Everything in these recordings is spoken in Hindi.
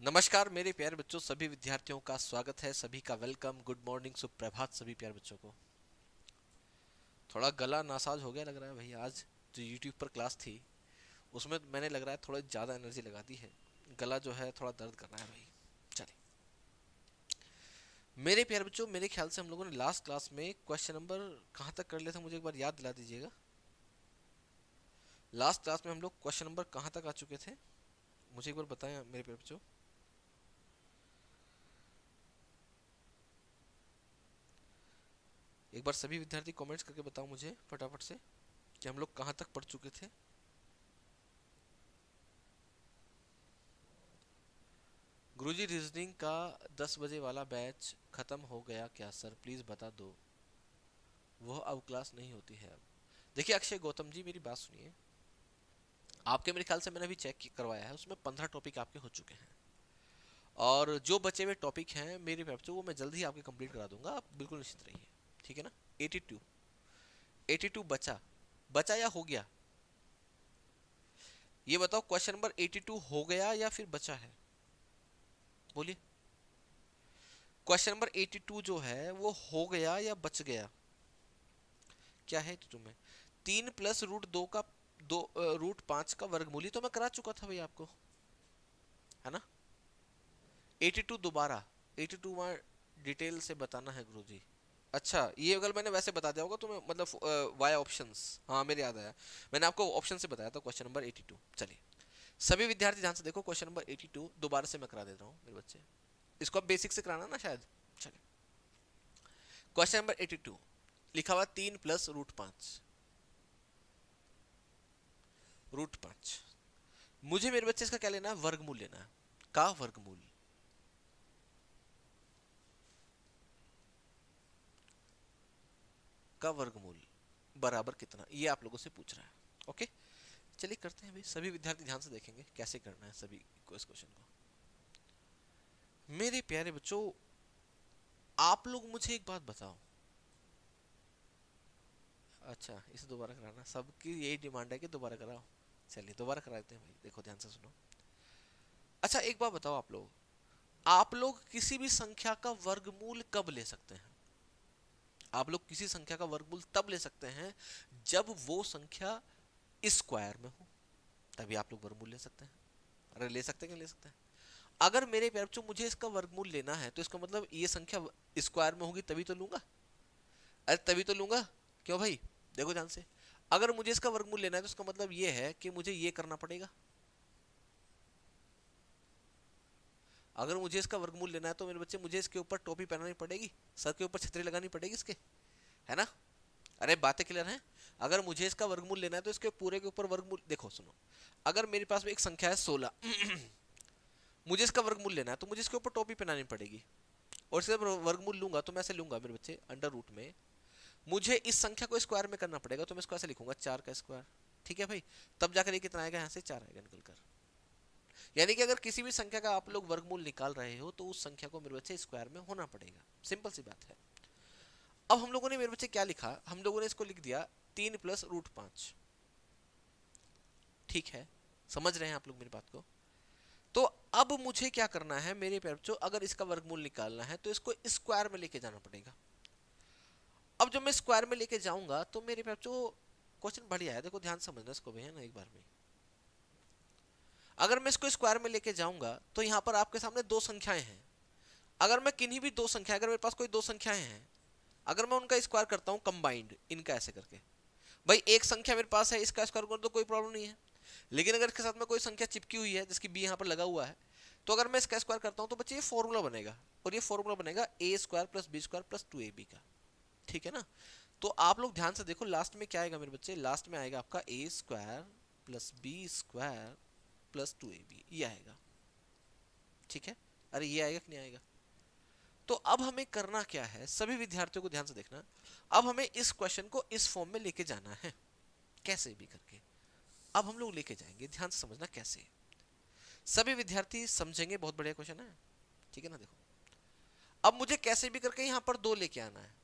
नमस्कार मेरे प्यारे बच्चों, सभी विद्यार्थियों का स्वागत है। सभी का वेलकम, गुड मॉर्निंग, सुप्रभात सभी प्यारे बच्चों को। थोड़ा गला नासाज हो गया लग रहा है भाई। आज जो यूट्यूब पर क्लास थी उसमें मैंने लग रहा है थोड़ा ज़्यादा एनर्जी लगा दी है। गला जो है थोड़ा दर्द कर रहा है भाई। चलिए मेरे प्यारे बच्चों, मेरे ख्याल से हम लोगों ने लास्ट क्लास में क्वेश्चन नंबर कहाँ तक कर लिया था, मुझे एक बार याद दिला दीजिएगा। लास्ट क्लास में हम लोग क्वेश्चन नंबर कहाँ तक आ चुके थे, मुझे एक बार बताएं मेरे प्यारे बच्चों। एक बार सभी विद्यार्थी कमेंट्स करके बताओ मुझे फटाफट से कि हम लोग कहाँ तक पढ़ चुके थे। गुरुजी, रीजनिंग का 10 बजे वाला बैच खत्म हो गया क्या सर, प्लीज बता दो। वह अब क्लास नहीं होती है अब। देखिए अक्षय गौतम जी, मेरी बात सुनिए। आपके मेरे ख्याल से मैंने अभी चेक करवाया है, उसमें 15 टॉपिक आपके हो चुके हैं। और जो बचे हुए टॉपिक हैं मेरे वेब वो मैं जल्द ही आपके कंप्लीट करा दूंगा, आप बिल्कुल निश्चित रहिए। ठीक है ना। 82, 82 बचा बचा या हो गया? ये बताओ, क्वेश्चन नंबर 82 हो गया या फिर बचा है? बोलिए। क्वेश्चन नंबर 82 जो है वो हो गया या बच गया? क्या है 82 में? 3 + √2 का दो √5 का वर्गमूल ही तो मैं करा चुका था भाई आपको, है ना। 82 दोबारा, 82 वहाँ डिटेल से बताना है गुरुजी। अच्छा, ये अगर मैंने वैसे बता दिया होगा तो मैं मतलब वाया ऑप्शंस, हाँ मेरे याद आया। मैंने आपको ऑप्शन से बताया था क्वेश्चन नंबर 82। चलिए सभी विद्यार्थी ध्यान से देखो, क्वेश्चन नंबर 82 दोबारा से मैं करा देता हूँ मेरे बच्चे। इसको अब बेसिक से कराना ना शायद। चलिए क्वेश्चन नंबर 82 लिखा हुआ 3 + √5, √5। मुझे मेरे बच्चे इसका क्या लेना है? वर्गमूल लेना है। का वर्गमूल, का वर्गमूल बराबर कितना, ये आप लोगों से पूछ रहा है। ओके, चलिए करते हैं भाई। सभी विद्यार्थी ध्यान से देखेंगे कैसे करना है सभी को इस क्वेश्चन को। मेरे प्यारे बच्चों, आप लोग मुझे एक बात बताओ। अच्छा, इसे दोबारा कराना, सबकी यही डिमांड है कि दोबारा कराओ। चलिए दोबारा करा देते हैं भाई, देखो ध्यान से सुनो। अच्छा एक बात बताओ, आप लोग किसी भी संख्या का वर्गमूल कब ले सकते हैं? आप लोग किसी संख्या का वर्गमूल तब ले सकते हैं जब वो संख्या स्क्वायर में हो, तभी आप लोग वर्गमूल ले सकते हैं। अरे ले सकते हैं, क्या ले सकते हैं। अगर मेरे प्यारे बच्चों मुझे इसका वर्गमूल लेना है तो इसका मतलब ये संख्या स्क्वायर में होगी तभी तो लूंगा। अरे तभी तो लूंगा। क्यों भाई? देखो ध्यान से, अगर मुझे इसका वर्गमूल लेना है तो इसका मतलब ये है कि मुझे ये करना पड़ेगा। अगर मुझे इसका वर्गमूल लेना है तो मेरे बच्चे मुझे इसके ऊपर टोपी पहनानी पड़ेगी, सर के ऊपर छतरी लगानी पड़ेगी इसके, है ना। अरे बातें क्लियर हैं। अगर मुझे इसका वर्गमूल लेना है तो इसके पूरे के ऊपर वर्गमूल, देखो सुनो। अगर मेरे पास में एक संख्या है 16, मुझे इसका वर्गमूल लेना है तो मुझे इसके ऊपर टोपी पहनानी पड़ेगी। और इसका वर्गमूल लूंगा तो मैं ऐसे लूंगा मेरे बच्चे, अंडर रूट में। मुझे इस संख्या को स्क्वायर में करना पड़ेगा तो मैं इसको ऐसे लिखूंगा 4 का स्क्वायर। ठीक है भाई, तब जाकर ये कितना आएगा? यहाँ से 4 आएगा निकल कर। यानी कि अगर किसी भी संख्या का आप लोग वर्गमूल निकाल रहे हो तो उस संख्या को मेरे बच्चे स्क्वायर में होना पड़ेगा। सिंपल सी बात है। अब हम लोगों ने मेरे बच्चे क्या लिखा, हम लोगों ने इसको लिख दिया 3 + √5। ठीक है, समझ रहे हैं आप लोग मेरी बात को। तो अब मुझे क्या करना है मेरे प्यारे बच्चों, अगर इसका वर्गमूल निकालना है तो इसको स्क्वायर में लेके जाना पड़ेगा। अब जब मैं स्क्वायर में लेके जाऊंगा तो मेरे प्यारे बच्चों क्वेश्चन बढ़िया है, देखो ध्यान से समझना इसको भी, है ना एक बार में। अगर मैं इसको स्क्वायर में लेके जाऊंगा तो यहाँ पर आपके सामने दो संख्याएं हैं। अगर मैं किन्हीं भी दो संख्या, अगर मेरे पास कोई दो संख्याएं हैं, अगर मैं उनका स्क्वायर करता हूँ कंबाइंड, इनका ऐसे करके, भाई एक संख्या मेरे पास है इसका स्क्वायर कर दो कोई प्रॉब्लम नहीं है। लेकिन अगर इसके साथ में कोई संख्या चिपकी हुई है जिसकी बी यहाँ पर लगा हुआ है, तो अगर मैं इसका स्क्वायर करता हूँ तो बच्चे ये फॉर्मूला बनेगा। और ये फॉर्मूला बनेगा a² + b² + 2ab का। ठीक है ना। तो आप लोग ध्यान से देखो, लास्ट में क्या आएगा मेरे बच्चे, लास्ट में आएगा आपका a² + b² + 2ab, ये आएगा। ठीक है। अरे ये आएगा कि नहीं आएगा? तो अब हमें करना क्या है, सभी विद्यार्थियों को ध्यान से देखना। अब हमें इस क्वेश्चन को इस फॉर्म में लेके जाना है, कैसे भी करके। अब हम लोग लेके जाएंगे, ध्यान से समझना कैसे। सभी विद्यार्थी समझेंगे, बहुत बढ़िया क्वेश्चन है। ठीक है ना। देखो अब मुझे कैसे भी करके यहाँ पर दो लेके आना है।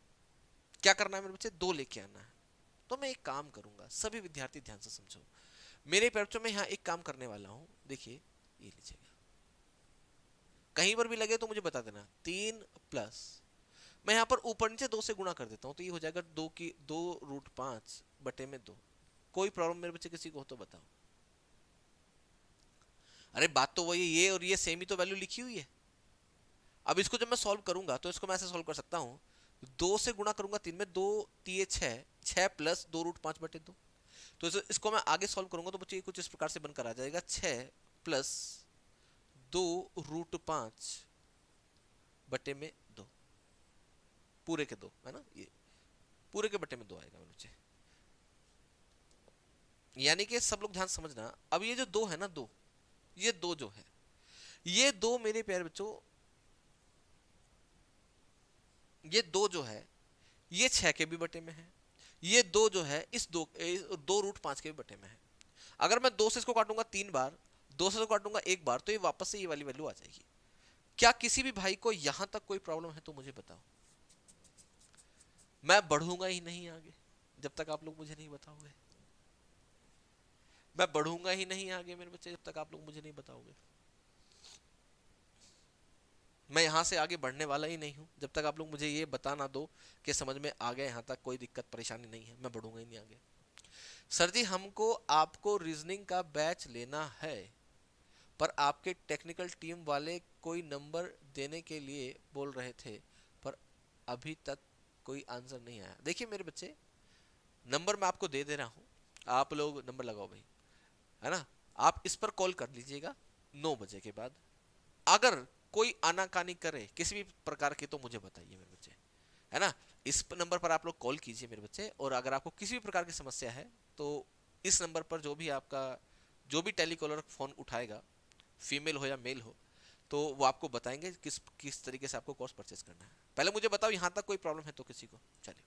क्या करना है मेरे बच्चे? दो लेके आना है। तो मैं एक काम करूंगा, सभी विद्यार्थी ध्यान से समझो। मेरे बच्चों में यहाँ एक काम करने वाला हूँ, देखिए ये लीजिएगा। कहीं पर भी लगे तो मुझे बता देना। 3 प्लस मैं यहाँ पर ऊपर नीचे 2 से गुणा कर देता हूँ, तो ये हो जाएगा 2√5/2। कोई प्रॉब्लम मेरे बच्चे किसी को हो तो बताओ। अरे बात तो वही, ये और ये सेम ही तो वैल्यू लिखी हुई है। अब इसको जब मैं सॉल्व करूंगा तो इसको मैं ऐसे सॉल्व कर सकता हूँ, 2 से गुणा करूंगा 3 में, 2 3 6, 6 प्लस 2√5/2। तो इसको मैं आगे सॉल्व करूंगा तो बच्चे कुछ इस प्रकार से बनकर आ जाएगा, 6 प्लस 2√5/2 पूरे के 2 है ना, ये पूरे के बटे में 2 आएगा मेरे बच्चे। यानी कि सब लोग ध्यान समझना, अब ये जो 2 है ना, 2 ये 2 जो है, ये 2 मेरे प्यारे बच्चों, ये 2 जो है ये 6 के भी बटे में है, ये 2 जो है इस 2√5 के भी बटे में है। अगर मैं 2 से इसको काटूंगा 3 बार, 2 से इसको काटूंगा 1 बार, तो ये वापस से ये वाली वैल्यू आ जाएगी। क्या किसी भी भाई को यहां तक कोई प्रॉब्लम है तो मुझे बताओ। मैं बढ़ूंगा ही नहीं आगे जब तक आप लोग मुझे नहीं बताओगे। मैं बढ़ूंगा ही नहीं आगे मेरे बच्चे जब तक आप लोग मुझे नहीं बताओगे। मैं यहां से आगे बढ़ने वाला ही नहीं हूं जब तक आप लोग मुझे ये बता ना दो कि समझ में आ गया, यहां तक कोई दिक्कत परेशानी नहीं है, मैं बढ़ूंगा ही नहीं आगे। सर जी हमको आपको रीजनिंग का बैच लेना है, पर आपके टेक्निकल टीम वाले कोई नंबर देने के लिए बोल रहे थे, पर अभी तक कोई आंसर नहीं आया। देखिए मेरे बच्चे, नंबर मैं आपको दे रहा हूं, आप लोग नंबर लगाओ भाई, है ना। आप इस पर कॉल कर लीजिएगा 9 बजे के बाद। अगर कोई आनाकानी करे किसी भी प्रकार की तो मुझे बताइए मेरे बच्चे, है ना। इस नंबर पर आप लोग कॉल कीजिए मेरे बच्चे, और अगर आपको किसी भी प्रकार की समस्या है तो इस नंबर पर जो भी टेलीकॉलर फोन उठाएगा, फीमेल हो या मेल हो, तो वो आपको बताएंगे किस किस तरीके से आपको कोर्स परचेज करना है। पहले मुझे बताओ यहां तक कोई प्रॉब्लम है तो किसी को। चलिए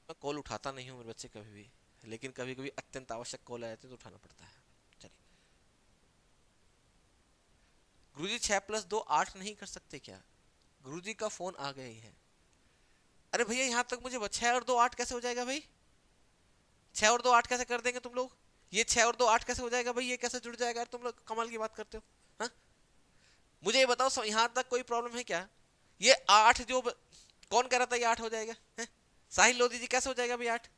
मैं कॉल उठाता नहीं हूँ मेरे बच्चे कभी भी, लेकिन कभी कभी अत्यंत आवश्यक कॉल आ जाते तो उठाना पड़ता है। चलिए गुरुजी 6+2 8 नहीं कर सकते क्या? गुरुजी का फोन आ गया ही है। अरे भैया यहाँ तक मुझे 6 और 2 8 कैसे हो जाएगा भाई? 6 और 2 8 कैसे कर देंगे तुम लोग? ये 6 और 2 8 कैसे हो जाएगा भाई? ये कैसे जुड़ जाएगा यार? तुम लोग कमाल की बात करते हो। हाँ मुझे ये बताओ, यहाँ तक कोई प्रॉब्लम है क्या? ये 8 जो कौन कह रहा था ये 8 हो जाएगा है? साहिल लोधी जी कैसे हो जाएगा भाई 8?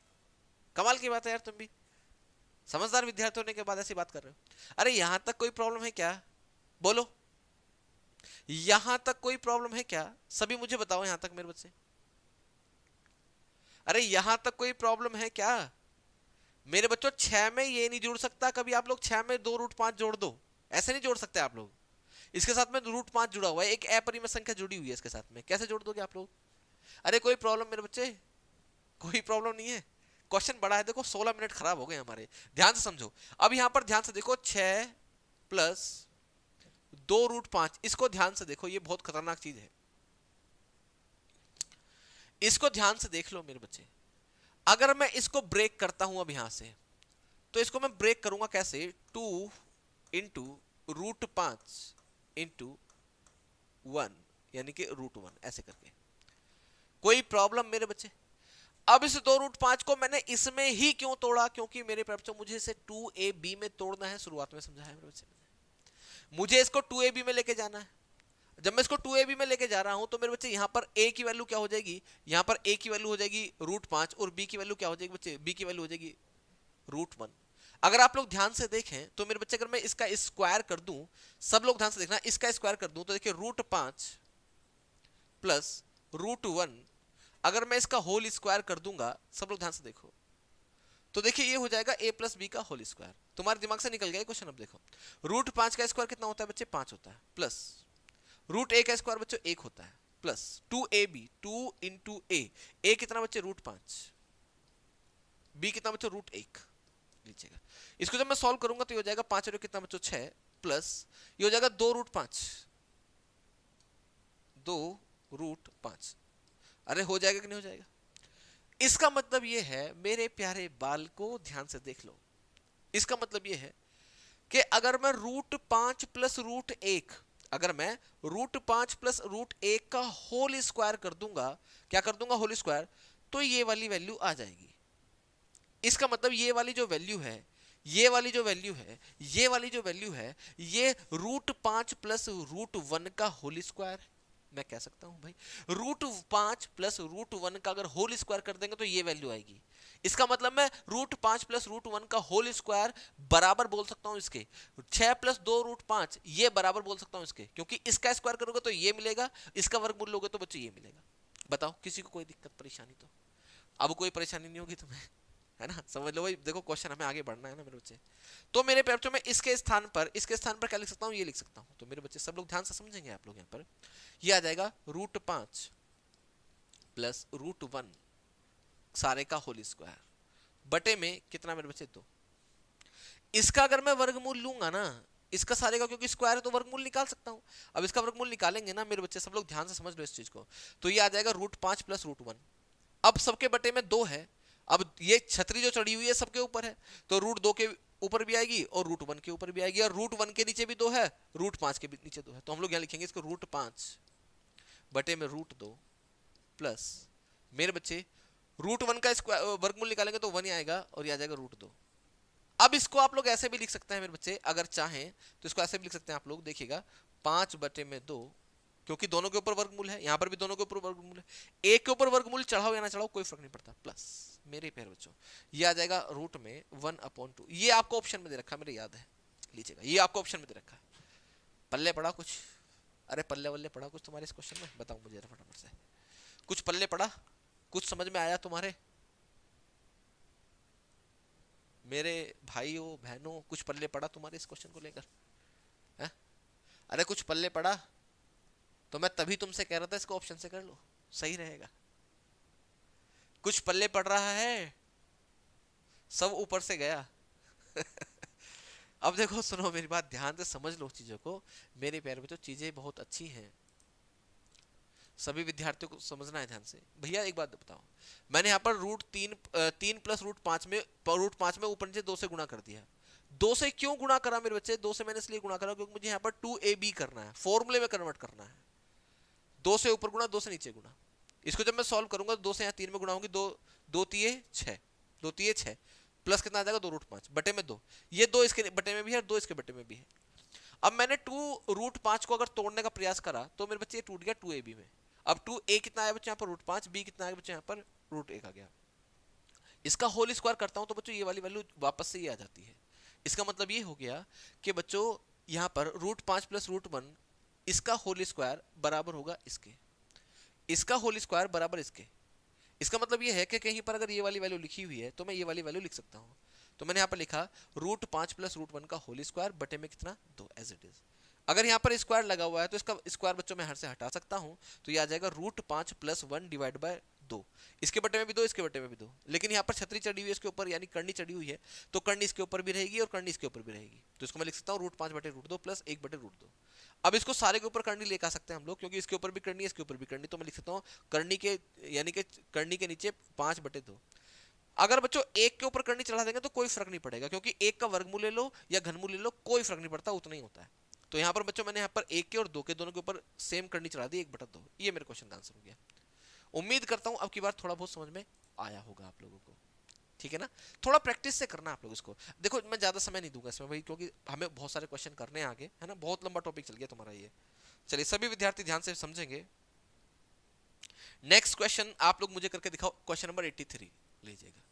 कमाल की बात है यार, तुम भी समझदार विद्यार्थी होने के बाद ऐसी बात कर रहे हो। अरे यहां तक कोई प्रॉब्लम है क्या? बोलो, यहां तक कोई प्रॉब्लम है क्या? सभी मुझे बताओ यहां तक मेरे बच्चे। अरे यहां तक कोई प्रॉब्लम है क्या मेरे बच्चों? 6 में ये नहीं जुड़ सकता कभी आप लोग, 6 में 2√5 जोड़ दो, ऐसे नहीं जोड़ सकते आप लोग। इसके साथ में √5 जुड़ा हुआ है, एक अपरिमेय संख्या जुड़ी हुई है इसके साथ में, कैसे जोड़ दोगे आप लोग? अरे कोई प्रॉब्लम मेरे बच्चे? कोई प्रॉब्लम नहीं है। क्वेश्चन बड़ा है, देखो 16 मिनट खराब हो गए हमारे, ध्यान से समझो। अब यहां पर ध्यान से देखो, 6 प्लस 2√5, इसको ध्यान से देखो, ये बहुत खतरनाक चीज है, इसको ध्यान से देख लो मेरे बच्चे। अगर मैं इसको ब्रेक करता हूं अब यहां से, तो इसको मैं ब्रेक करूंगा कैसे? 2 इंटू √5 इंटू 1, यानी कि √1, ऐसे करके। कोई प्रॉब्लम मेरे बच्चे? अब इस 2√5 को मैंने इसमें ही क्यों तोड़ा? क्योंकि मेरे बच्चों मुझे इसे 2ab में तोड़ना है, शुरुआत में समझा है मेरे बच्चे, मुझे इसको 2ab में लेके जाना है। जब मैं इसको 2ab में लेके जा रहा हूं तो मेरे बच्चे यहां पर a की वैल्यू क्या हो जाएगी? यहां पर a की वैल्यू हो जाएगी √5, और b की वैल्यू क्या हो जाएगी बच्चे? b की वैल्यू हो जाएगी √1। अगर आप लोग ध्यान से देखें तो मेरे बच्चे, अगर मैं इसका स्क्वायर कर दूं, सब लोग ध्यान से देखना, इसका स्क्वायर कर दूं तो देखिए √5 प्लस √1, अगर मैं इसका होल स्क्वायर कर दूंगा, सब लोग ध्यान से देखो, तो देखिए ये हो जाएगा a प्लस बी का होल स्क्वायर। तुम्हारे दिमाग से निकल गया क्वेश्चन। अब देखो, √5 का स्क्वायर कितना होता है बच्चे? 5 होता है, प्लस √a का स्क्वायर बच्चों 1 होता है, प्लस 2ab, 2 इंटू ए कितना बच्चे √5, बी कितना बच्चे √1 लीजिएगा। इसको जब मैं सॉल्व करूंगा तो ये हो जाएगा 5 और कितना बच्चों 6 प्लस ये हो जाएगा 2√5, 2√5। अरे हो जाएगा कि नहीं हो जाएगा? इसका मतलब ये है मेरे प्यारे बाल को ध्यान से देख लो, इसका मतलब ये है कि अगर मैं √5 प्लस √1, अगर मैं √5 प्लस √1 का होल स्क्वायर कर दूंगा, क्या कर दूंगा होल स्क्वायर, तो ये वाली वैल्यू आ जाएगी। इसका मतलब ये वाली जो वैल्यू है, ये वाली जो वैल्यू है, ये वाली जो वैल्यू है, ये √5 प्लस √1 का होल स्क्वायर है। मैं कह सकता हूं भाई √5 प्लस √1 का अगर होल स्क्वायर कर देंगे तो ये वैल्यू आएगी। इसका मतलब मैं √5 प्लस √1 का होल स्क्वायर बराबर बोल सकता हूं इसके 6 प्लस 2√5, ये बराबर बोल सकता हूं इसके, क्योंकि इसका स्क्वायर करोगे तो ये मिलेगा, इसका वर्गमूल लोगे तो बच्चों ये मिलेगा। बताओ किसी को कोई दिक्कत परेशानी? तो अब कोई परेशानी नहीं होगी तुम्हें, है ना? समझ लो भाई, देखो क्वेश्चन हमें आगे बढ़ना है ना मेरे बच्चे। तो मेरे बच्चों में इसके स्थान पर क्या लिख सकता हूँ, ये लिख सकता हूँ। तो मेरे बच्चे सब लोग ध्यान से समझेंगे आप लोग, यहाँ पर ये आ जाएगा √5 प्लस √1 सारे का होल स्क्वायर बटे में कितना मेरे बच्चे 2। इसका अगर मैं वर्गमूल लूंगा ना, इसका सारे का, क्योंकि स्क्वायर है तो वर्गमूल निकाल सकता हूं। अब इसका वर्गमूल निकालेंगे ना मेरे बच्चे, सब लोग ध्यान से समझ लो इस चीज को। तो ये आ जाएगा √5 प्लस √1। अब सबके बटे में 2 है, अब ये छतरी जो चढ़ी हुई है सबके ऊपर है, तो √2 के ऊपर भी आएगी और √1 के ऊपर भी आएगी, और √1 के नीचे भी 2 है, √5 के भी नीचे 2 है। तो हम लोग यहाँ लिखेंगे इसको √5 बटे में √2 प्लस मेरे बच्चे √1 का वर्गमूल निकालेंगे तो 1 ही आएगा और ये आ जाएगा √2। अब इसको आप लोग ऐसे भी लिख सकते हैं मेरे बच्चे, अगर चाहें तो इसको ऐसे भी लिख सकते हैं आप लोग, देखिएगा 5 बटे में 2, क्योंकि दोनों के ऊपर वर्गमूल है, यहां पर भी दोनों के ऊपर वर्गमूल है, एक के ऊपर वर्गमूल चढ़ाओ या ना चढ़ाओ कोई फर्क नहीं पड़ता, प्लस मेरे प्यारे बच्चों ये आ जाएगा रूट में 1/2। ये आपको ऑप्शन में दे रखा है, मेरे याद है, लीजिएगा ये आपको ऑप्शन में दे रखा है। पल्ले पड़ा कुछ? अरे पल्ले वल्ले पड़ा कुछ तुम्हारे इस क्वेश्चन में? बताओ मुझे फटाफट से, कुछ पल्ले पड़ा, कुछ समझ में आया तुम्हारे मेरे भाइयों बहनों? कुछ पल्ले पड़ा तुम्हारे इस क्वेश्चन को लेकर? अरे कुछ पल्ले पड़ा? तो मैं तभी तुमसे कह रहा था इसको ऑप्शन से कर लो, सही रहेगा। कुछ पल्ले पड़ रहा है? सब ऊपर से गया। अब देखो सुनो मेरी बात, ध्यान से समझ लो चीजों को मेरे प्यारे बच्चों, चीजें बहुत अच्छी हैं, सभी विद्यार्थियों को समझना है ध्यान से। भैया एक बात बताओ, मैंने यहाँ पर √3 प्लस √5 में ऊपर नीचे 2 से गुणा कर दिया। 2 से क्यों गुणा करा मेरे बच्चे? 2 से मैंने इसलिए गुणा करा क्योंकि मुझे यहाँ पर 2ab करना है, फॉर्मूले में कन्वर्ट करना है। 2 से ऊपर गुणा, 2 से नीचे गुणा। इसको जब मैं सॉल्व करूंगा तो 2 से यहाँ 3 में गुणा होंगी, 2 3 6, 2 3 6 प्लस कितना आ जाएगा 2√5 बटे में 2। ये 2 इसके बटे में भी है, 2 इसके बटे में भी है। अब मैंने 2√5 को अगर तोड़ने का प्रयास करा तो मेरे बच्चे ये टूट गया 2ab में। अब 2a कितना आया बच्चे यहाँ पर √5, b कितना आया बच्चे यहाँ पर √1 आ गया। इसका होल स्क्वायर करता हूं तो बच्चों ये वाली वैल्यू वापस से ये आ जाती है। इसका मतलब ये हो गया कि बच्चों यहाँ पर √5 प्लस √1 इसका होल स्क्वायर बराबर होगा इसके, इसका होल स्क्वायर बराबर इसके। इसका मतलब ये है कि कहीं पर अगर ये वाली वैल्यू लिखी हुई है तो मैं ये वाली वैल्यू लिख सकता हूँ। तो मैंने यहाँ पर लिखा √5 प्लस √1 का होल स्क्वायर बटे में कितना 2 एज इट इज। अगर यहाँ पर स्क्वायर लगा हुआ है तो इसका स्क्वायर बच्चों मैं हर से हटा सकता हूँ, तो ये आ जाएगा √5 प्लस 1 डिवाइड बाय 2। इसके बटे में भी 2, इसके बटे में भी 2, लेकिन यहाँ पर छतरी चढ़ी हुई है इसके ऊपर, यानी करनी चढ़ी हुई है, तो करनी इसके ऊपर भी रहेगी और करनी इसके ऊपर भी रहेगी। तो इसको मैं लिख सकता हूँ √5 बटे √2 प्लस 1 बटे √2। अब इसको सारे के ऊपर करनी लेकर आ सकते हैं हम लोग, क्योंकि इसके ऊपर भी करनी है इसके ऊपर भी करनी, तो मैं लिख सकता हूँ करनी के यानी कि करनी के नीचे 5 बटे 2। अगर बच्चों एक के ऊपर करनी चढ़ा देंगे तो कोई फर्क नहीं पड़ेगा, क्योंकि एक का वर्गमूल ले लो या घनमूल ले लो कोई फर्क नहीं पड़ता, उतना ही होता है। तो यहाँ पर बच्चों मैंने यहाँ पर एक के और 2 के दोनों के ऊपर सेम करनी चढ़ा दी 1/2। ये मेरे क्वेश्चन का आंसर हो गया। उम्मीद करता हूँ अब की बार थोड़ा बहुत समझ में आया होगा आप लोगों को, ठीक है ना? थोड़ा प्रैक्टिस से करना आप लोग इसको। देखो मैं ज्यादा समय नहीं दूंगा इसमें भाई, क्योंकि हमें बहुत सारे क्वेश्चन करने हैं आगे, है ना? बहुत लंबा टॉपिक चल गया तुम्हारा ये। चलिए सभी विद्यार्थी ध्यान से समझेंगे। नेक्स्ट क्वेश्चन आप लोग मुझे करके दिखाओ, क्वेश्चन नंबर 83 लीजिएगा।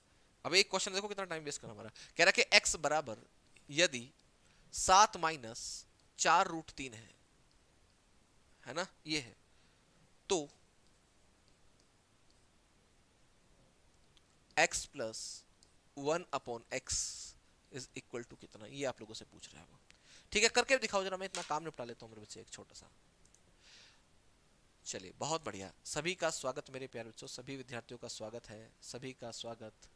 अब एक क्वेश्चन देखो कितना टाइम वेस्ट करना हमारा। कह रहा कि x बराबर यदि 7 माइनस 4√3 है ना, ये है, तो x plus 1/x is equal to कितना, ये आप लोगों से पूछ रहा है वो। ठीक है, करके दिखाओ जरा, मैं इतना काम निपटा लेता हूँ मेरे बच्चे एक छोटा सा। चलिए बहुत बढ़िया, सभी का स्वागत मेरे प्यारे बच्चों, सभी विद्यार्थियों का स्वागत है, सभी का स्वागत।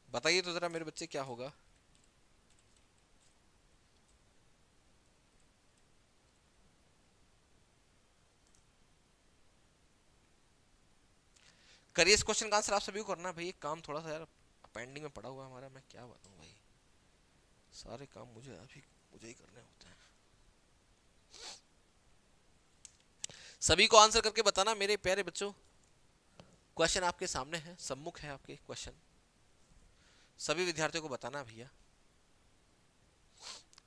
बताइए तो जरा मेरे बच्चे क्या होगा। करिए इस क्वेश्चन का आंसर, आप सभी को करना है भाई, एक काम थोड़ा सा यार पेंडिंग में पड़ा हुआ है हमारा, मैं क्या बताऊं भाई, सारे काम मुझे ही करने होते हैं। सभी को आंसर करके बताना मेरे प्यारे बच्चों। क्वेश्चन आपके सामने है, सम्मुख है आपके क्वेश्चन, सभी विद्यार्थियों को बताना भैया,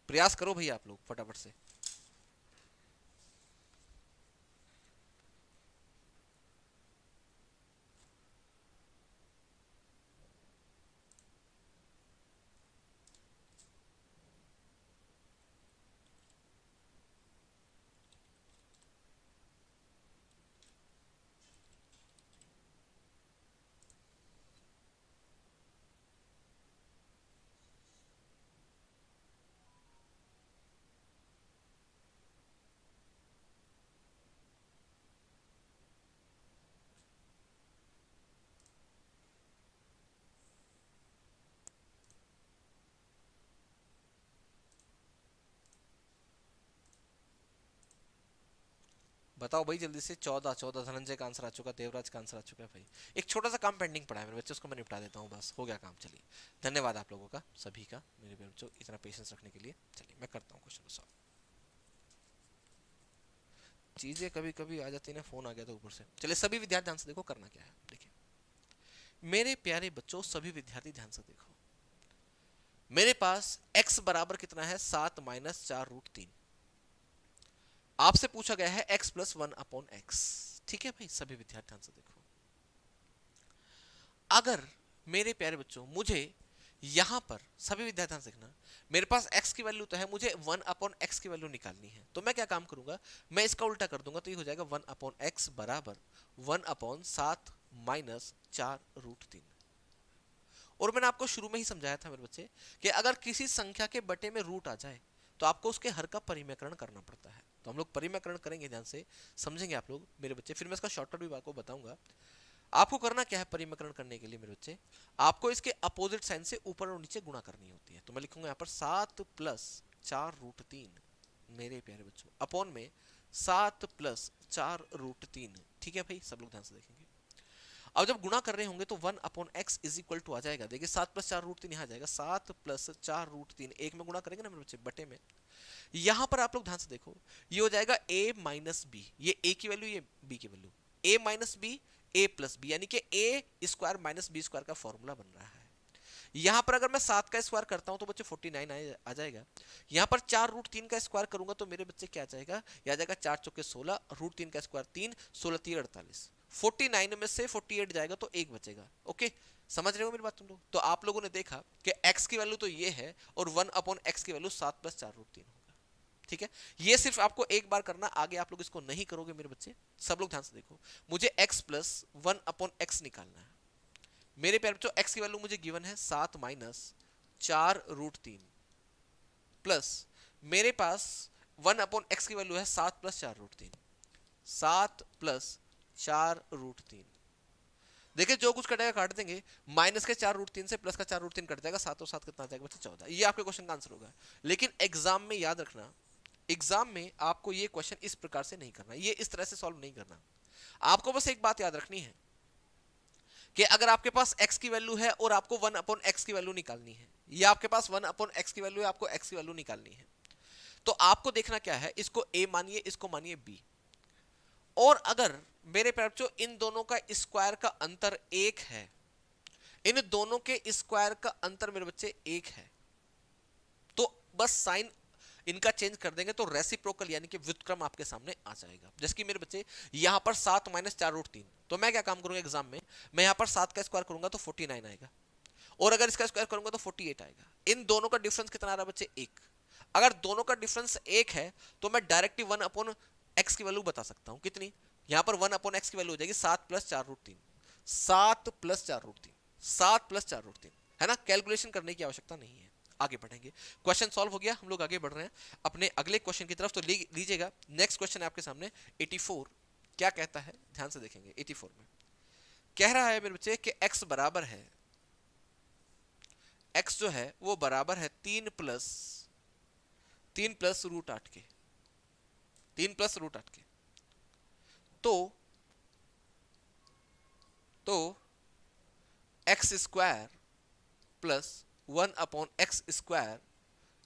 प्रयास करो भैया आप लोग फटाफट से। बताओ भाई जल्दी से, 14 धनंजय का आंसर आ चुका, देवराज का आंसर आ चुका है भाई। एक छोटा सा काम पेंडिंग पड़ा है मेरे बच्चे, उसको मैं निपटा देता हूँ, बस हो गया काम। चलिए धन्यवाद आप लोगों का सभी का, मेरे बच्चों इतना पेशेंस रखने के लिए। चलिए मैं करता हूँ क्वेश्चन सॉल्व। चीजें कभी कभी आ जाती है ना, फोन आ गया तो ऊपर से। चलिए सभी विद्यार्थी ध्यान से देखो करना क्या है। देखिए मेरे प्यारे बच्चों, सभी विद्यार्थी ध्यान से देखो, मेरे पास x बराबर कितना है 7 - 4√3। आपसे पूछा गया है x + 1/x। ठीक है भाई, सभी विद्यार्थी ध्यान से देखो, अगर मेरे प्यारे बच्चों मुझे यहां पर, सभी विद्यार्थी ध्यान से देखना, मेरे पास x की वैल्यू तो है, मुझे 1/x की वैल्यू निकालनी है, तो मैं क्या काम करूंगा, मैं इसका उल्टा कर दूंगा, तो ये हो जाएगा 1/x बराबर 1/7 - 4√3। और मैंने आपको शुरू में ही समझाया था मेरे बच्चे कि अगर किसी संख्या के बटे में रूट आ जाए तो आपको उसके हर का परिमेयकरण करना पड़ता है। तो हम लोग परिमेयकरण करेंगे, ध्यान से समझेंगे आप लोग मेरे बच्चे, फिर मैं इसका शॉर्टकट भी आपको बताऊंगा। आपको करना क्या है परिमेयकरण करने के लिए मेरे बच्चे, आपको इसके अपोजिट साइन से ऊपर और नीचे गुणा करनी होती है। तो मैं लिखूंगा यहाँ पर 7 + 4√3 मेरे प्यारे बच्चों, अपॉन में 7 + 4√3। ठीक है भाई, सब लोग ध्यान से देखेंगे। अब जब गुणा कर रहे होंगे तो 1/x इज इक्वल टू आ जाएगा, देखिए 7 + 4√3 यहाँ आ जाएगा, 7 + 4√3 एक में गुणा करेंगे ना मेरे बच्चे बटे में, यहां पर आप लोग ध्यान से देखो, ये हो जाएगा a - b, ये a की वैल्यू ये b की value, a - b a + b, यानी कि a² - b² का फॉर्मूला बन रहा है। यहां पर अगर मैं 7 का स्क्वायर करता हूं तो बच्चे 49 आ जाएगा। यहां पर 4√3 का स्क्वायर करूंगा तो मेरे बच्चे क्या आ जाएगा, यह आ जाएगा 4 चौके 16, √3 का स्क्वायर 3, 16 3 48, 49 में से 48 जाएगा तो एक बचेगा। ओके, समझ रहे हो मेरी बात तुम लोग। तो आप लोगों ने देखा कि x की वैल्यू तो ये है और 1/x की वैल्यू 7 + 4√3 होगा। ठीक है, ये सिर्फ आपको एक बार करना, आगे आप लोग इसको नहीं करोगे मेरे बच्चे। सब लोग ध्यान से देखो, मुझे x + 1/x निकालना है मेरे प्यारे बच्चों। x की वैल्यू मुझे गिवन है 7 - 4√3 प्लस मेरे पास 1/x की वैल्यू है 7 + 4√3, 7 + 4√3। देखिए जो कुछ कटेगा काट देंगे, माइनस के 4√3 से प्लस का 4√3 कट जाएगा, 7 और 7 कितना आ जाएगा बच्चे 14। ये आपके क्वेश्चन का आंसर होगा। लेकिन एग्जाम में याद रखना, एग्जाम में आपको ये क्वेश्चन इस प्रकार से नहीं करना, ये इस तरह से सॉल्व नहीं करना। आपको बस एक बात याद रखनी है कि अगर आपके पास x की वैल्यू है और आपको 1/x की वैल्यू निकालनी है, या आपके पास 1/x की वैल्यू है, आपको x की वैल्यू निकालनी है, तो आपको देखना क्या है, इसको a मानिए, इसको मानिए b। और अगर मेरे प्यारे बच्चों इन दोनों का स्क्वायर का अंतर 1 है, इन दोनों के स्क्वायर का अंतर मेरे बच्चे 1 है, तो बस साइन इनका चेंज कर देंगे तो रेसिप्रोकल यानी कि व्युत्क्रम आपके सामने आ जाएगा। जैसे कि मेरे बच्चे यहां पर 7 - 4√3, तो मैं क्या काम करूंगा एग्जाम में, मैं यहाँ पर 7 का स्क्वायर करूंगा तो 49 आएगा, और अगर इसका स्क्वायर करूंगा तो 48 आएगा। इन दोनों का डिफरेंस कितना आ रहा है बच्चे, 1। अगर दोनों का डिफरेंस 1 है तो मैं डायरेक्टली 1/x की वैल्यू बता सकता हूं, कितनी, यहां पर 1/x की वैल्यू हो जाएगी 7 + 4√3, 7 + 4√3, 7 + 4√3, है ना। कैलकुलेशन करने की आवश्यकता नहीं है। आगे बढ़ेंगे, क्वेश्चन सॉल्व हो गया, हम लोग आगे बढ़ रहे हैं अपने अगले क्वेश्चन की तरफ। तो लीजिएगा, नेक्स्ट क्वेश्चन है आपके सामने 84। क्या कहता है, ध्यान से देखेंगे। 84 में कह रहा है मेरे बच्चे कि x बराबर है, x जो है वो बराबर है 3 + √8 के, 3 + √8 के। तो x square plus 1/x²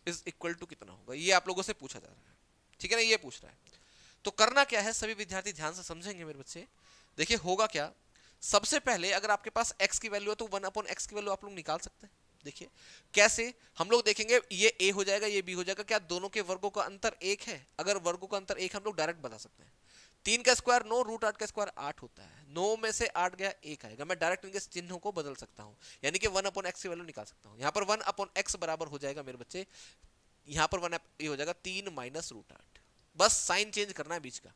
is equal to कितना होगा, ये आप लोगों से पूछा जा रहा है, ठीक है ना, ये पूछ रहा है। तो करना क्या है, सभी विद्यार्थी ध्यान से समझेंगे मेरे बच्चे। देखिए होगा क्या, सबसे पहले अगर आपके पास x की वैल्यू है तो 1/x की वैल्यू आप लोग निकाल सकते हैं। देखिए कैसे, हम लोग देखेंगे, ये a हो जाएगा, ये b हो जाएगा। क्या दोनों के वर्गों का अंतर 1 है? अगर वर्गों का अंतर 1 हम लोग डायरेक्ट बता सकते हैं। 3 का स्क्वायर 9, √8 का स्क्वायर 8 होता है, 9 में से 8 गया 1 आएगा। मैं डायरेक्ट इनके चिन्हों को बदल सकता हूं, यानी कि 1/x की वैल्यू निकाल सकता हूं। यहां पर 1/x बराबर हो जाएगा मेरे बच्चे, यहां पर 1 ये हो जाएगा 3 - √8, बस साइन चेंज करना है बीच का।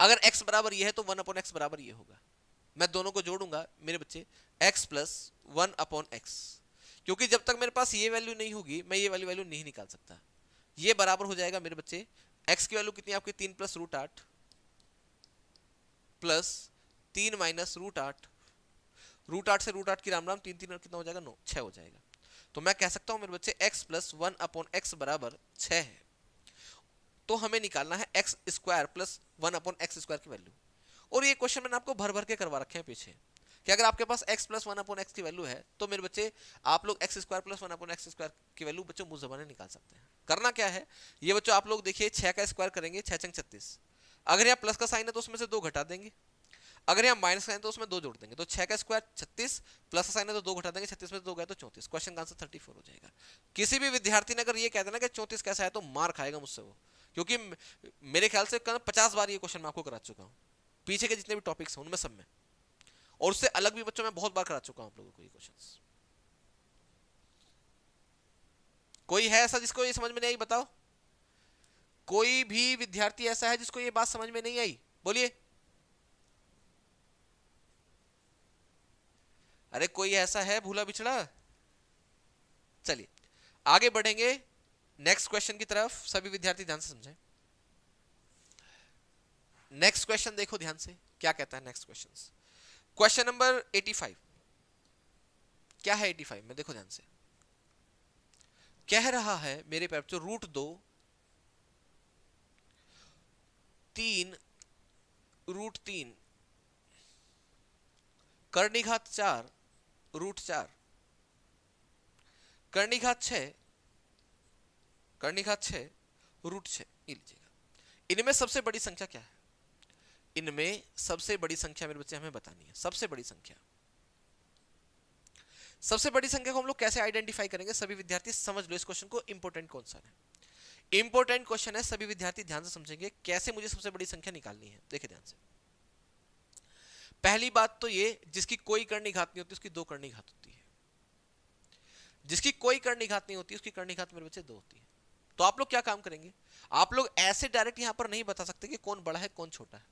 अगर x बराबर ये है तो 1/x बराबर ये होगा। मैं दोनों को जोड़ूंगा मेरे बच्चे, x + 1/x, क्योंकि जब तक मेरे पास ये वैल्यू नहीं होगी मैं ये वाली वैल्यू नहीं निकाल सकता। ये बराबर हो जाएगा मेरे बच्चे, x की वैल्यू कितनी आपकी 3 + √8 प्लस 3 - √8, √8 से √8 की राम राम, 3 3 कितना हो जाएगा 9, 6 हो जाएगा। तो मैं कह सकता हूं मेरे बच्चे x + 1/x बराबर 6 है। तो हमें निकालना है x स्क्वायर प्लस 1/x² की वैल्यू। और ये क्वेश्चन मैंने आपको भर भर के करवा रखे हैं पीछे, कि अगर आपके पास x + 1/x की वैल्यू है तो मेरे बच्चे आप लोग x स्क्वायर प्लस 1/x² की वैल्यू बच्चों मुंह ज़बानी निकाल सकते हैं। करना क्या है, ये बच्चों आप लोग देखिए 6 का स्क्वायर करेंगे, 6 × 36, अगर यहाँ प्लस का साइन है तो उसमें से 2 घटा देंगे, अगर यहाँ माइनस का साइन है तो उसमें 2 जोड़ देंगे। तो 6 का स्क्वायर 36, प्लस का साइन है तो 2 घटा देंगे, 36 में से 2 गए तो 34। क्वेश्चन का आंसर 34 हो जाएगा। किसी भी विद्यार्थी ने अगर ये कह देना कि 34 कैसा है तो मार खाएगा मुझसे वो, क्योंकि मेरे ख्याल से 50 बार ये क्वेश्चन मैं आपको करा चुका हूँ, पीछे के जितने भी टॉपिक्स हैं उनमें सब में, और उससे अलग भी बच्चों में बहुत बार करा चुका हूं आप लोगों को ये क्वेश्चंस। कोई है ऐसा जिसको ये समझ में नहीं आई, बताओ। कोई भी विद्यार्थी ऐसा है जिसको ये बात समझ में नहीं आई, बोलिए। अरे कोई ऐसा है भूला बिछड़ा। चलिए आगे बढ़ेंगे नेक्स्ट क्वेश्चन की तरफ, सभी विद्यार्थी ध्यान से समझें। नेक्स्ट क्वेश्चन देखो ध्यान से, क्या कहता है नेक्स्ट क्वेश्चन। Question number 85। क्या है 85 में, देखो ध्यान से। कह रहा है मेरे पे जो √2 3 √3 कर्णिघात 4 √4 कर्णिघात 6 √6, ये लीजिएगा। इनमें सबसे बड़ी संख्या क्या है, इनमें सबसे बड़ी संख्या मेरे बच्चे हमें बतानी है। सबसे बड़ी संख्या, सबसे बड़ी संख्या को हम लोग कैसे आइडेंटिफाई करेंगे, सभी विद्यार्थी समझ लो इस क्वेश्चन को। इंपॉर्टेंट कौन सा है, इंपॉर्टेंट क्वेश्चन है, सभी विद्यार्थी ध्यान से समझेंगे कैसे मुझे सबसे बड़ी संख्या निकालनी है। देखिए ध्यान से, पहली बात तो ये, जिसकी कोई कर्णिघात नहीं होती उसकी 2 कर्णिघात होती है, जिसकी कोई कर्णिघात नहीं होती उसकी कर्णिघात मेरे बच्चे 2 होती है। तो आप लोग क्या काम करेंगे, आप लोग ऐसे डायरेक्ट यहां पर नहीं बता सकते कि कौन बड़ा है कौन छोटा है।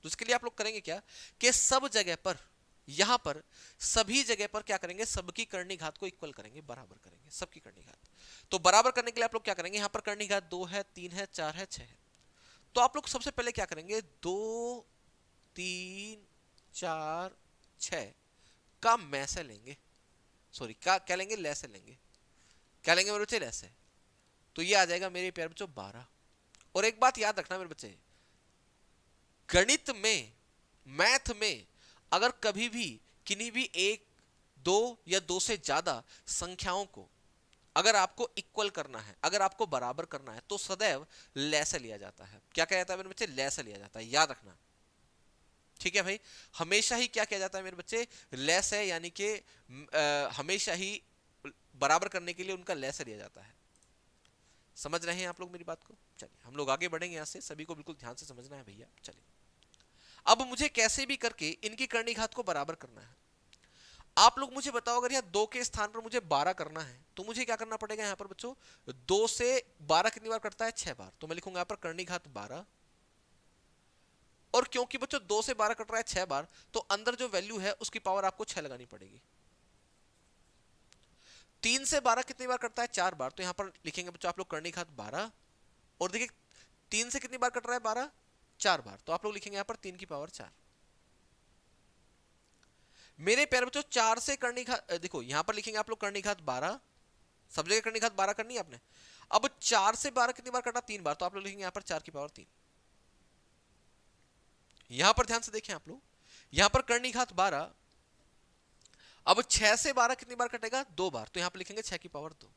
तो इसके लिए आप लोग करेंगे क्या, कि सब जगह पर, यहां पर सभी जगह पर क्या करेंगे, सबकी कर्णिघात को इक्वल करेंगे, बराबर करेंगे सबकी कर्णिघात। तो बराबर करने के लिए आप लोग क्या करेंगे, यहां पर कर्णिघात 2 है, 3 है, 4 है, 6 है। तो आप लोग सबसे पहले क्या करेंगे, 2 3 4 6 का मैं से लेंगे, सॉरी क्या लेंगे, ले से लेंगे। क्या लेंगे मेरे बच्चे, ले से। तो ये आ जाएगा मेरे प्यारे बच्चों 12। और एक बात याद रखना मेरे बच्चे, गणित में, मैथ में अगर कभी भी किन्हीं भी 1 2 या 2 से ज्यादा संख्याओं को अगर आपको इक्वल करना है, अगर आपको बराबर करना है, तो सदैव ले से लिया जाता है। क्या कहा जाता है मेरे बच्चे, ले से लिया जाता है, याद रखना। ठीक है भाई, हमेशा ही क्या किया जाता है मेरे बच्चे, ले से, यानी कि हमेशा ही बराबर करने के लिए उनका ले से लिया जाता है। समझ रहे हैं आप लोग मेरी बात को। चलिए हम लोग आगे बढ़ेंगे, यहां से सभी को बिल्कुल ध्यान से समझना है भैया। चलिए अब मुझे कैसे भी करके इनकी करनी घात को बराबर करना है। आप लोग मुझे बताओ, अगर यहाँ 2 के स्थान पर मुझे 12 करना है तो मुझे क्या करना पड़ेगा यहाँ पर बच्चों, 2 से 12 कितनी बार कटता है, 6 बार। तो मैं लिखूंगा यहाँ पर करनी घात 12, और क्योंकि बच्चों 2 से 12 कट रहा है 6 बार, तो अंदर जो वैल्यू है उसकी पावर आपको 6 लगानी पड़ेगी। 3 से 12 कितनी बार कटता है, 4 बार। तो यहां पर लिखेंगे बच्चों आप लोग करनी घात 12, और देखिए 3 से कितनी बार कट रहा है 12, 4 बार। तो आप लोग लिखेंगे यहां पर 3 की पावर 4। मेरे प्यारे बच्चों 4 से करनी घात, देखो यहां पर लिखेंगे आप लोग करनी घात 12, सब जगह करनी घात 12 करनी है आपने। अब 4 से 12 कितनी बार कटा, 3 बार। तो आप लोग लिखेंगे यहां पर 4 की पावर 3। यहां पर ध्यान से देखें आप लोग, यहां पर करनी घात 12, अब 6 से 12 कितनी बार कटेगा, 2 बार। तो यहां पर लिखेंगे 6 की पावर 2।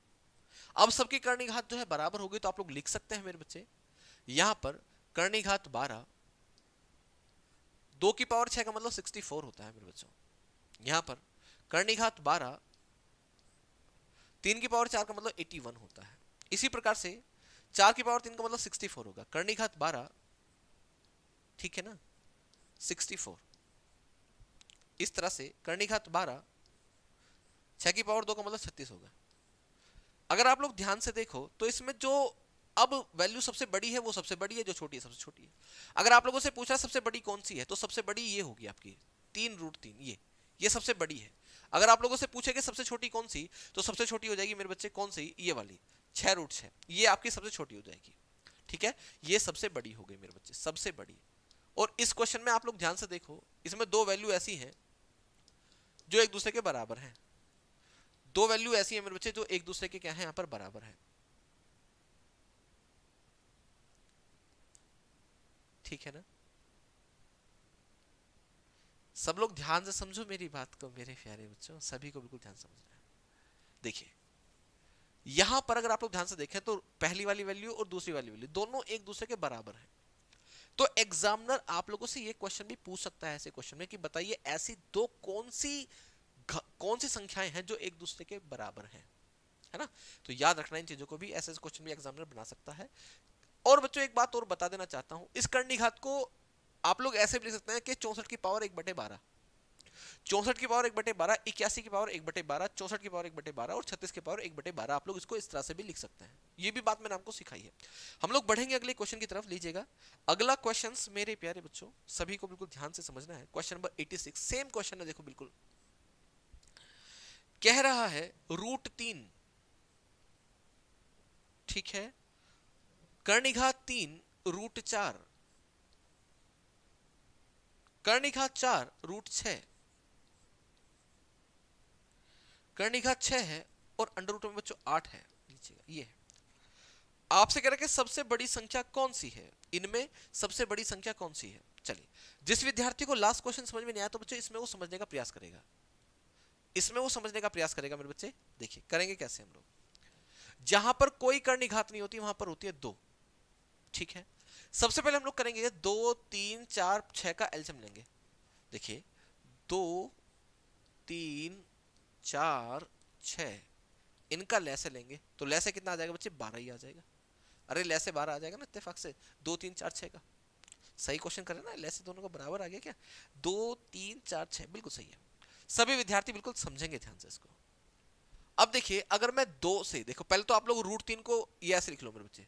अब सबकी करनी घात जो है बराबर होगी, तो आप लोग लिख सकते हैं मेरे बच्चे यहां पर करनी घात 12, 2 की पावर 6 का मतलब 64 होता है मेरे बच्चों। यहां पर करनी घात 12, 3 की पावर 4 का मतलब 81 होता है। इसी प्रकार से 4 की पावर 3 का मतलब 64 होगा। करनी घात 12, ठीक है ना, 64। इस तरह से करनी घात 12, 6 की पावर 2 का मतलब 36 होगा। अगर आप लोग ध्यान से देखो तो इसमें जो अब वैल्यू सबसे बड़ी है वो सबसे बड़ी है, जो छोटी है सबसे छोटी है। अगर आप लोगों से पूछा सबसे बड़ी कौन सी है, तो सबसे बड़ी ये होगी आपकी 3√3, ये सबसे बड़ी है। अगर आप लोगों से पूछेगा सबसे छोटी कौन सी, तो सबसे छोटी हो जाएगी मेरे बच्चे कौन सी, ये वाली 6√6, ये आपकी सबसे छोटी हो जाएगी। ठीक है, ये सबसे बड़ी हो गई मेरे बच्चे, सबसे बड़ी। और इस क्वेश्चन में आप लोग ध्यान से देखो, इसमें 2 वैल्यू ऐसी हैं जो एक दूसरे के बराबर हैं। 2 वैल्यू ऐसी है मेरे बच्चे जो एक दूसरे के क्या है, यहां पर बराबर है। ठीक है ना, सब लोग ध्यान से समझो मेरी बात को मेरे प्यारे बच्चों, सभी को बिल्कुल ध्यान समझना है। देखिए यहां पर अगर आप लोग ध्यान से देखें तो पहली वाली वैल्यू और दूसरी वाली वैल्यू दोनों एक दूसरे के बराबर है। तो एग्जामिनर आप लोगों से ये क्वेश्चन भी पूछ सकता है ऐसे क्वेश्चन में कि बताइए ऐसी दो कौन सी संख्याएं हैं जो एक दूसरे के बराबर हैं, है ना। तो याद रखना इन चीजों को भी, ऐसे क्वेश्चन भी एग्जामिनर बना सकता है। और बच्चों एक बात और बता देना चाहता हूं, इस करनी घात को आप लोग ऐसे भी लिख सकते हैं कि 64 की पावर 1/12, 64 की पावर 1/12, 81 की पावर 1/12, 64 की पावर 1/12 और 36 की पावर 1/12। आप लोग इसको इस तरह से भी लिख सकते हैं। ये भी बात मैंने आपको सिखाई है। हम लोग बढ़ेंगे अगले क्वेश्चन की तरफ, लीजिएगा अगला क्वेश्चन मेरे प्यारे बच्चों सभी को बिल्कुल ध्यान से समझना है। क्वेश्चन नंबर 86, सेम क्वेश्चन है, देखो बिल्कुल कह रहा है √3, ठीक है, कर्णिघात 3 √4, कर्णिघात 4 √6, कर्णिघात 6 है और अंडर रूट में बच्चों 8 है। लीजिएगा ये है, आपसे कह रहा है कि सबसे बड़ी संख्या कौन सी है, इनमें सबसे बड़ी संख्या कौन सी है। चलिए, जिस विद्यार्थी को लास्ट क्वेश्चन समझ में नहीं आया तो बच्चों इसमें वो समझने का प्रयास करेगा, इसमें वो समझने का प्रयास करेगा मेरे बच्चे। देखिए करेंगे कैसे हम लोग, जहां पर कोई कर्णिघात नहीं होती वहां पर होती है 2, ठीक है। सबसे पहले हम लोग करेंगे 2, 3, 4, 6 का एलसीएम लेंगे। देखिए 2, 3, 4, 6 इनका लैसे लेंगे, तो लैसे कितना आ जाएगा बच्चे, 12 ही आ जाएगा। अरे लैसे 12 आ जाएगा ना इत्तेफाक से, 2, 3, 4, 6 का। सही क्वेश्चन करें ना, लैसे दोनों का बराबर आ गया क्या, 2, 3, 4, 6 बिल्कुल सही है। सभी विद्यार्थी बिल्कुल समझेंगे ध्यान से इसको। अब देखिए अगर मैं 2 से, देखो पहले तो आप लोग √3 को ये ऐसे लिख लो मेरे बच्चे,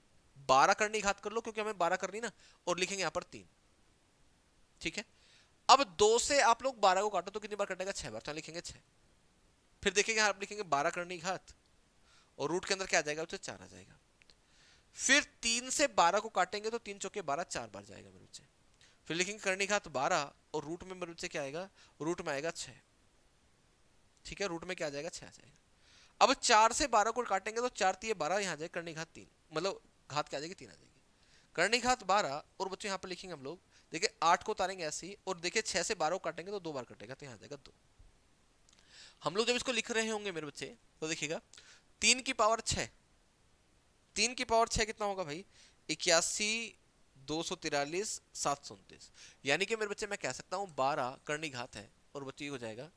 12 करनी घात कर लो क्योंकि हमें 12 करनी ना, और लिखेंगे यहां पर 3, ठीक है। अब 2 से आप लोग 12 को काटो तो कितनी बार कटेगा, 6 बार, तो लिखेंगे 6। फिर देखेंगे आप लिखेंगे 12 करनी घात, और रूट के अंदर क्या आ जाएगा, 4 आ जाएगा। फिर 3 से 12 को काटेंगे तो 3 चौके 12, 4 बार जाएगा मेरे बच्चे। फिर लिखेंगे करनी घात 12 और रूट में मेरे बच्चे क्या आएगा, रूट में आएगा 6, ठीक है, रूट में क्या आ जाएगा, 6 आ जाएगा। अब 4 से 12 को काटेंगे तो 4 3 12, यहाँ आ जाएगा करनी घात 3, मतलब घात क्या आ जाएगी, 3 आ जाएगी। करनी घात 12 और बच्चों यहाँ पर लिखेंगे हम लोग, देखिए 8 को उतारेंगे ऐसे ही, और देखिए 6 से 12 को काटेंगे तो 2 बार कटेगा, तो यहाँ आ जाएगा 2। हम लोग जब इसको लिख रहे होंगे मेरे बच्चे तो देखिएगा 3 की पावर 6, 3 की पावर 6 कितना होगा भाई, 81, 243, 729। यानी कि मेरे बच्चे मैं कह सकता हूं 12 करनी घात है और बच्चे ये हो जाएगा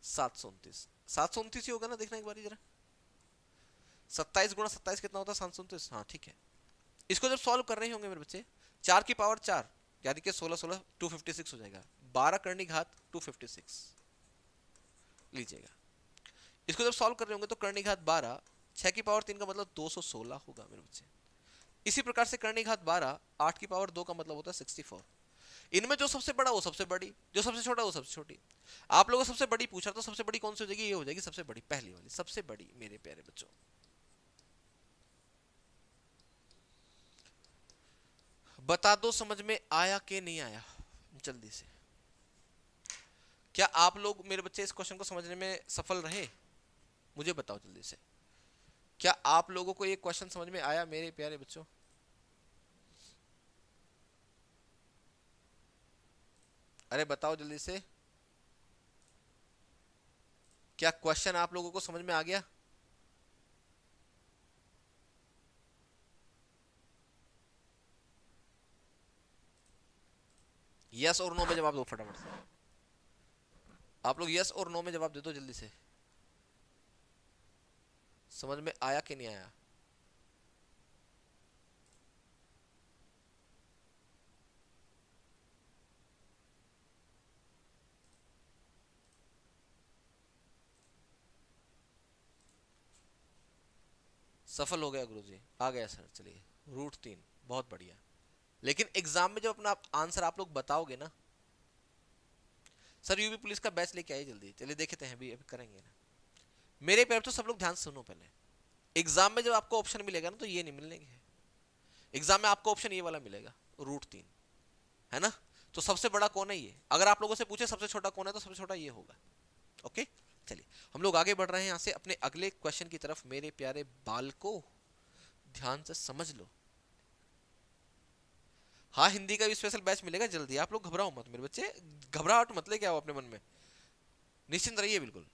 729, 729 ही होगा ना, देखना एक बार जरा, 27 गुणा 27 कितना होता है, 729। हाँ ठीक है, इसको जब सॉल्व कर रहे होंगे मेरे बच्चे, 4 की पावर 4 यानी कि 16 16 256 हो जाएगा, 12 करनी घात 256 लीजिएगा। इसको जब सॉल्व कर रहे होंगे तो करनी घात 12 6 की पावर 3 का मतलब 216 होगा मेरे बच्चे। इसी प्रकार से करनी घात 12 8 की पावर 2 का मतलब होता है 64। इनमें जो सबसे बड़ा वो सबसे बड़ी, जो सबसे छोटा वो सबसे छोटी। आप लोगों को सबसे बड़ी पूछा तो सबसे बड़ी कौन सी हो जाएगी? ये हो जाएगी सबसे बड़ी, पहली वाली सबसे बड़ी मेरे प्यारे बच्चों। बता दो समझ में आया कि नहीं आया जल्दी से। क्या आप लोग मेरे बच्चे इस क्वेश्चन को समझने में सफल रहे? मुझे बताओ जल्दी से, क्या आप लोगों को ये क्वेश्चन समझ में आया मेरे प्यारे बच्चों? अरे बताओ जल्दी से, क्या क्वेश्चन आप लोगों को समझ में आ गया? यस और नो में जवाब दो फटाफट से। आप लोग यस और नो में जवाब दे दो जल्दी से। समझ में आया कि नहीं आया? सफल हो गया गुरुजी, आ गया सर। चलिए √3 बहुत बढ़िया। लेकिन एग्जाम में जब अपना आंसर आप लोग बताओगे ना सर, यूपी पुलिस का बैच लेके आइए जल्दी। चलिए देखते हैं, अभी करेंगे ना मेरे पैर। तो सब लोग ध्यान से सुनो पहले। एग्जाम में जब आपको ऑप्शन मिलेगा ना तो ये नहीं मिलेंगे। एग्जाम में आपको ऑप्शन ये वाला मिलेगा √3, है ना? तो सबसे बड़ा कौन है ये? अगर आप लोगों से पूछे सबसे छोटा कौन है तो सबसे छोटा ये होगा। ओके चलिए हम लोग आगे बढ़ रहे हैं यहां से अपने अगले क्वेश्चन की तरफ। मेरे प्यारे बालको ध्यान से समझ लो। हाँ हिंदी का भी स्पेशल बैच मिलेगा जल्दी, आप लोग घबराओ मत मेरे बच्चे। घबराहट मत लेके आओ अपने मन में, निश्चिंत रहिए बिल्कुल।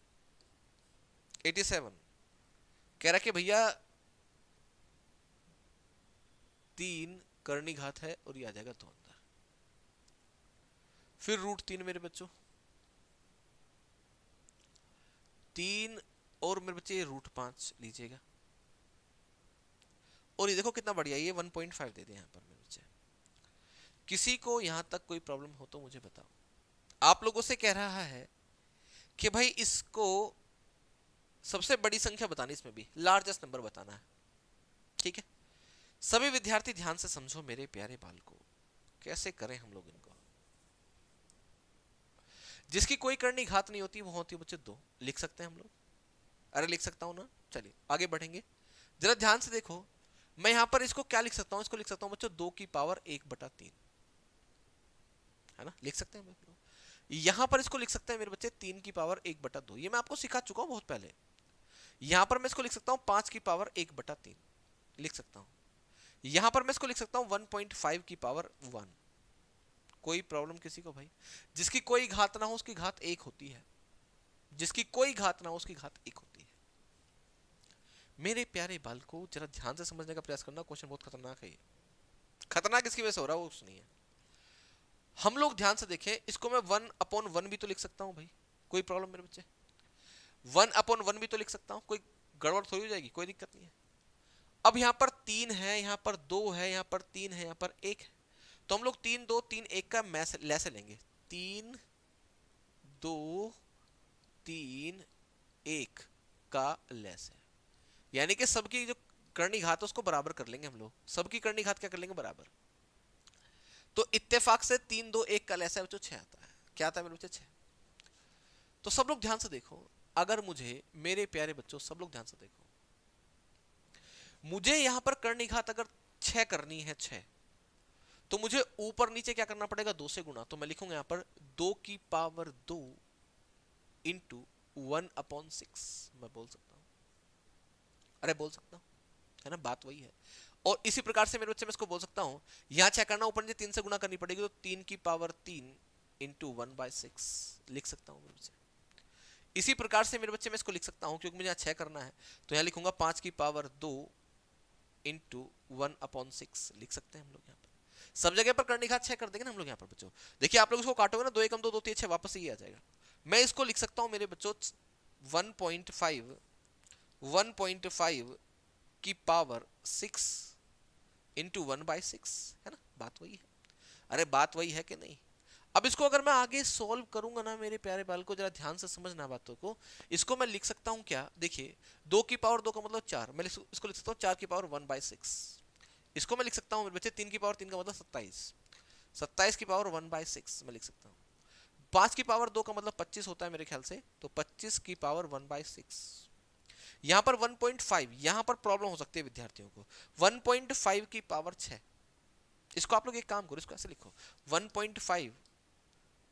87 कह रहा कि भैया 3 करनी घात है और ये आ जाएगा 2 अंदर, फिर √3 मेरे बच्चों 3 और मेरे बच्चे ये √5 लीजिएगा। और ये देखो कितना बढ़िया, ये 1.5 दे दे यहाँ पर मेरे बच्चे। किसी को यहां तक कोई प्रॉब्लम हो तो मुझे बताओ। आप लोगों से कह रहा है कि भाई इसको सबसे बड़ी संख्या बतानी, इसमें भी लार्जेस्ट नंबर बताना है। ठीक है सभी विद्यार्थी ध्यान से समझो मेरे प्यारे बालको, कैसे करें हम लोग इनको। जिसकी कोई करनी घात नहीं होती वो होती है बच्चे 2, लिख सकते हैं हम लोग। अरे लिख सकता हूं ना, चलिए आगे बढ़ेंगे। जरा ध्यान से देखो, मैं यहां पर इसको क्या लिख सकता हूं? इसको लिख सकता हूं बच्चों 2 की पावर 1/3, है ना? लिख सकते हैं लोग। यहां पर इसको लिख सकते हैं मेरे बच्चे 3 की पावर 1/2, ये मैं आपको सिखा चुका हूं बहुत पहले। यहां पर मैं इसको लिख सकता हूं 5 की पावर 1/3, लिख सकता हूं। यहां पर मैं इसको लिख सकता हूं 1.5 की पावर 1। कोई प्रॉब्लम किसी को भाई? जिसकी कोई घात ना हो उसकी घात 1 होती है, जिसकी कोई घात ना हो उसकी घात 1 होती है। मेरे प्यारे बालको जरा ध्यान से समझने का प्रयास करना, क्वेश्चन बहुत खतरनाक है ये। खतरनाक इसकी वजह से हो रहा है वो नहीं है। हम लोग ध्यान से देखें, इसको मैं 1/1 भी तो लिख सकता हूं भाई, कोई प्रॉब्लम मेरे बच्चे? 1/1 भी तो लिख सकता हूं, कोई गड़बड़ थोड़ी हो जाएगी, कोई दिक्कत नहीं है। अब यहां पर 3 है, यहां पर 2 है, यहां पर 3 है, यहां पर 1 है, तो हम लोग 3 2 3 1 का लैसे लेंगे। 3 2 3 1 का लैस है, यानी कि सबकी जो करनी घात है उसको बराबर कर लेंगे हम लोग। सबकी करनी घात क्या कर लेंगे? बराबर। तो इत्तेफाक से 3 2 1 का लैस है बच्चों 6 आता है। क्या आता है मेरे बच्चे? 6। तो सब लोग ध्यान से देखो, अगर मुझे मेरे प्यारे बच्चों सब लोग ध्यान से देखो, मुझे यहां पर करनी घात अगर 6 करनी है 6, तो मुझे ऊपर नीचे क्या करना पड़ेगा? 2 से गुणा। तो मैं लिखूंगा यहां पर 2 की पावर 2 इंटू 1/6। मैं बोल सकता हूं, अरे बोल सकता हूं, है ना? बात वही है। और इसी प्रकार से मेरे बच्चे मैं इसको बोल सकता हूं, यहां 6 करना, ऊपर नीचे 3 से गुणा करनी पड़ेगी, तो 3 की पावर 3 इंटू 1/6 लिख सकता हूं मेरे बच्चे। इसी प्रकार से मेरे बच्चे मैं इसको लिख सकता हूं, क्योंकि मुझे यहाँ 6 करना है तो यहाँ लिखूंगा 5 की पावर 2 इंटू 1/6 लिख सकते हैं हम लोग यहाँ पर। सब जगह पर करने का 6 कर देंगे ना हम लोग यहाँ पर बच्चों। देखिए आप लोग इसको काटोगे ना, 2 एकम 2 2 3 6 वापस ये आ जाएगा। मैं इसको लिख सकता हूँ मेरे बच्चों 1.5 की पावर 6 इंटू 1/6, है ना? बात वही है। अरे बात वही है कि नहीं। अब इसको अगर मैं आगे सोल्व करूंगा ना मेरे प्यारे बाल को, जरा ध्यान से समझना बातों को। इसको मैं लिख सकता हूं क्या, देखिए 2 की पावर 2 का मतलब 4, मैं इसको लिख सकता हूँ 4 की पावर 1/6। इसको मैं लिख सकता हूँ मेरे बच्चे 3 की पावर 3 का मतलब 27, 27 की पावर 1/6 मैं लिख सकता हूँ। 5 की पावर 2 का मतलब 25 होता है मेरे ख्याल से, तो 25 की पावर 1/6। यहां पर 1.5, यहां पर प्रॉब्लम हो सकती है विद्यार्थियों को। 1.5 की पावर 6, इसको आप लोग एक काम करो, इसको ऐसे लिखो 1.5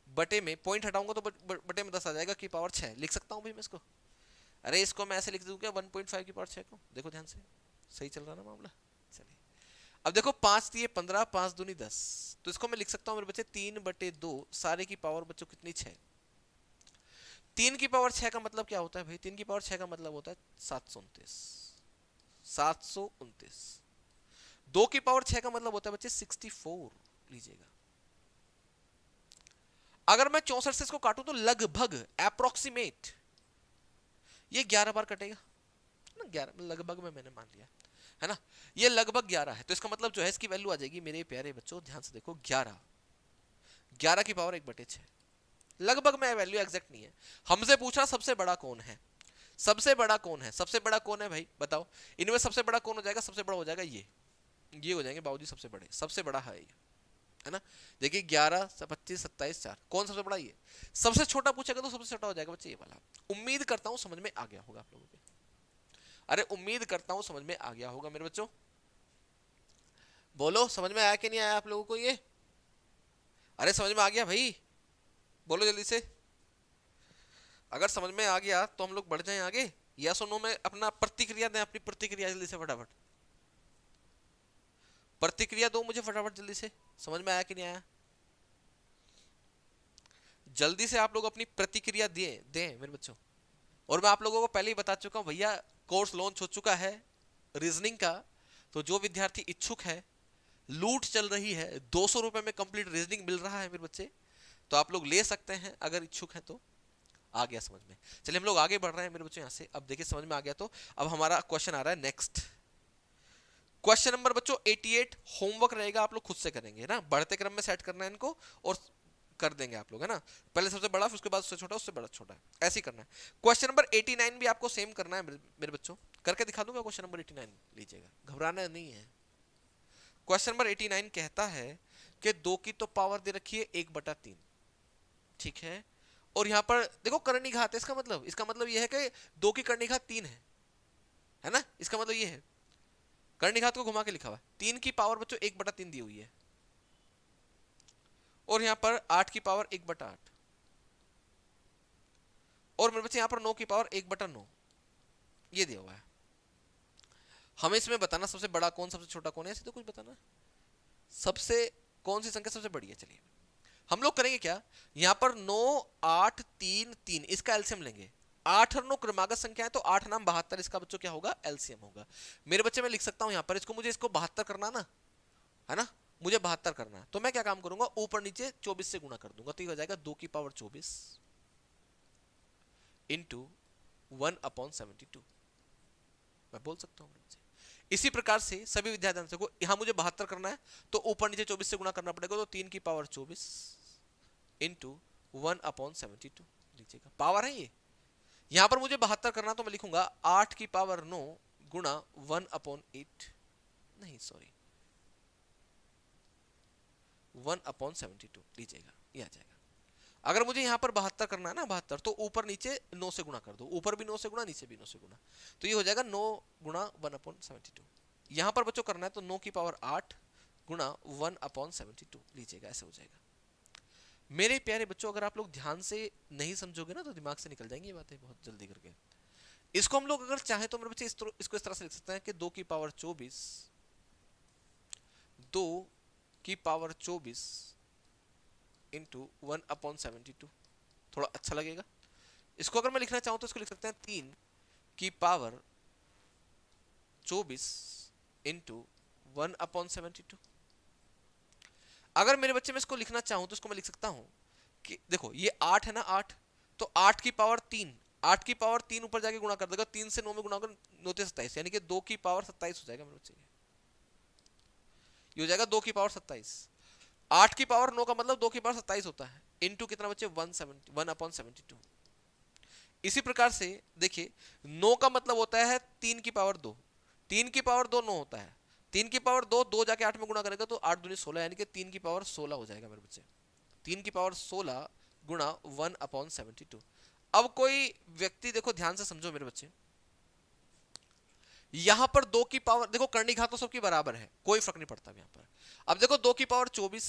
बटे में पॉइंट हटाऊंगा तो बटे में 10 आ जाएगा की पावर 6, लिख सकता हूं भाई मैं इसको। अरे इसको मैं ऐसे लिख दूं क्या 1.5 की पावर 6 को, देखो ध्यान से, सही चल रहा ना मामला। चलिए अब देखो 5×3 = 15, 5×2 = 10, तो इसको मैं लिख सकता हूं मेरे बच्चे 3/2 सारे की पावर बच्चों कितनी 6। 3 की पावर 6 का मतलब क्या होता है भाई, 3 की पावर 6 का मतलब होता है 729, 729। 2 की पावर 6 का मतलब होता है बच्चे 64 लीजिएगा। अगर मैं 64 से इसको काटूं तो लगभग अप्रोक्सीमेट ये 11 बार कटेगा ना, 11 लगभग में मैंने मान लिया है ना, ये लगभग 11 है, तो इसका मतलब जो है इसकी वैल्यू आ जाएगी मेरे प्यारे बच्चों, ध्यान से देखो 11, 11 की पावर 1/6। लगभग में वैल्यू एग्जैक्ट नहीं है। हमसे पूछा सबसे बड़ा कौन है, सबसे बड़ा कौन है, सबसे बड़ा कौन है भाई बताओ, इनमें सबसे बड़ा कौन हो जाएगा, सबसे बड़ा हो जाएगा ये हो जाएंगे बाबूजी सबसे बड़े, सबसे बड़ा है ये, है ना। देखिए 11, 25, 27, 4, कौन सबसे बड़ा ये। सबसे छोटा पूछेगा तो सबसे छोटा हो जाएगा बच्चे ये वाला। उम्मीद करता हूं समझ में आ गया होगा आप लोगों को, अरे उम्मीद करता हूं समझ में आ गया होगा मेरे बच्चों। बोलो समझ में आया कि नहीं आया आप लोगों को ये, अरे समझ में आ गया भाई, बोलो जल्दी से। अगर समझ में आ गया तो हम लोग बढ़ जाएं आगे, या सुनो में अपना प्रतिक्रिया दें, अपनी प्रतिक्रिया जल्दी से फटाफट, प्रतिक्रिया दो मुझे फटाफट जल्दी से, समझ में आया कि नहीं आया, जल्दी से आप लोग अपनी प्रतिक्रिया दें दें मेरे बच्चों। और मैं आप लोगों को पहले ही बता चुका हूं भैया, कोर्स लॉन्च हो चुका है रीजनिंग का, तो जो विद्यार्थी इच्छुक है, लूट चल रही है, 200 रुपए में कंप्लीट रीजनिंग मिल रहा है मेरे बच्चे, तो आप लोग ले सकते हैं अगर इच्छुक हैं तो। आ गया समझ में, चलिए हम लोग आगे बढ़ रहे हैं मेरे बच्चों यहाँ से। अब देखिए समझ में आ गया तो अब हमारा क्वेश्चन आ रहा है नेक्स्ट क्वेश्चन नंबर बच्चों 88। होमवर्क रहेगा, आप लोग खुद से करेंगे ना, बढ़ते क्रम में सेट करना है इनको और कर देंगे आप लोग, है ना। पहले सबसे बड़ा फिर उसके बाद उससे छोटा, उससे बड़ा छोटा, ऐसे ही करना है। क्वेश्चन नंबर 89 भी आपको सेम करना है मेरे बच्चों, करके दिखा दूंगा क्वेश्चन नंबर 89, लीजिएगा घबराना नहीं है। क्वेश्चन नंबर 89 कहता है कि 2 की तो पावर दे रखी है 1/3, ठीक है, और यहां पर देखो कर्णिघात है, इसका मतलब यह है कि 2 की कर्णिघात 3 है ना, इसका मतलब यह है, कर्णिघात को घुमा के लिखा हुआ है, 3 की पावर बच्चों 1/3 दी हुई है, और यहां पर 8 की पावर 1/8, और मेरे बच्चे यहां पर 9 की पावर 1/9 ये दिया हुआ है। हमें इसमें बताना सबसे बड़ा कौन सबसे छोटा कौन है, ऐसे तो कुछ बताना, सबसे कौन सी संख्या सबसे बड़ी है। चलिए हम लोग करेंगे क्या, यहां पर 9, 8, 3, 3 इसका एलसीएम लेंगे। 8 और 9 क्रमागत संख्या है, तो 8 नाम 72, इसका बच्चों क्या होगा एलसीएम होगा। मेरे बच्चे मैं लिख सकता हूं यहां पर इसको, मुझे इसको 72 करना ना, है ना, मुझे 72 करना है, तो मैं क्या काम करूंगा, ऊपर नीचे 24 से गुणा कर दूंगा, तो ये हो जाएगा 2 की पावर 24 इंटू 1/72, मैं बोल सकता हूं। इसी प्रकार से सभी विद्यार्थी को यहां मुझे 72 करना है, तो ऊपर नीचे 24 से गुणा करना पड़ेगा, तो 3 की पावर 24 इंटू 1/72 लीजिएगा, पावर है ये। यहां पर मुझे 72 करना, तो मैं लिखूंगा 8 की पावर 9 गुणा 1/8, नहीं सॉरी 1/72 लीजिएगा, ये आ जाएगा। अगर मुझे यहां पर 72 करना है ना, 72, तो ऊपर नीचे 9 से गुणा कर दो, ऊपर भी 9 से गुणा, नीचे भी 9 से गुणा, तो ये हो जाएगा 9 गुणा 1/72। यहां पर बच्चों करना है तो 9 की पावर 8 गुणा 1/72 लीजिएगा, ऐसे हो जाएगा। मेरे प्यारे बच्चों अगर आप लोग ध्यान से नहीं समझोगे ना तो दिमाग से निकल जाएंगी ये बातें बहुत जल्दी करके। इसको हम लोग अगर चाहें तो मेरे बच्चे इसको इस तरह से लिख सकते हैं कि 2 की पावर 24 2 की पावर 24 इंटू 1/72, थोड़ा अच्छा लगेगा। इसको अगर मैं लिखना चाहूं तो इसको लिख सकते हैं 3 की पावर 24 इंटू 1/72। अगर मेरे बच्चे में इसको लिखना चाहूं तो इसको मैं लिख सकता हूं कि देखो ये 8 है ना, 8, तो 8 की पावर 3, 8 की पावर 3 ऊपर जाके गुणा कर देगा, 3 से 9 में गुणा कर 9 से 27, यानी कि 2 की पावर 27 हो जाएगा मेरे बच्चे, ये हो जाएगा 2 की पावर 27। 8 की पावर 9 का मतलब 2 की पावर 27 होता है, इनटू कितना बच्चे 1/72। इसी प्रकार से देखिए 9 का मतलब होता है 3 की पावर 2, 3 की पावर 2 9 होता है, 3 की पावर 2 2 जाके 8 में गुणा करेगा तो 8 दूनी 16, यानी कि 3 की पावर 16 हो जाएगा मेरे बच्चे, 3 की पावर 16 गुणा 1/72। अब कोई व्यक्ति देखो ध्यान से समझो मेरे बच्चे, यहां पर 2 की पावर देखो, करनी घात तो सबकी बराबर है, कोई फर्क नहीं पड़ता यहां पर। अब देखो 2 की पावर 24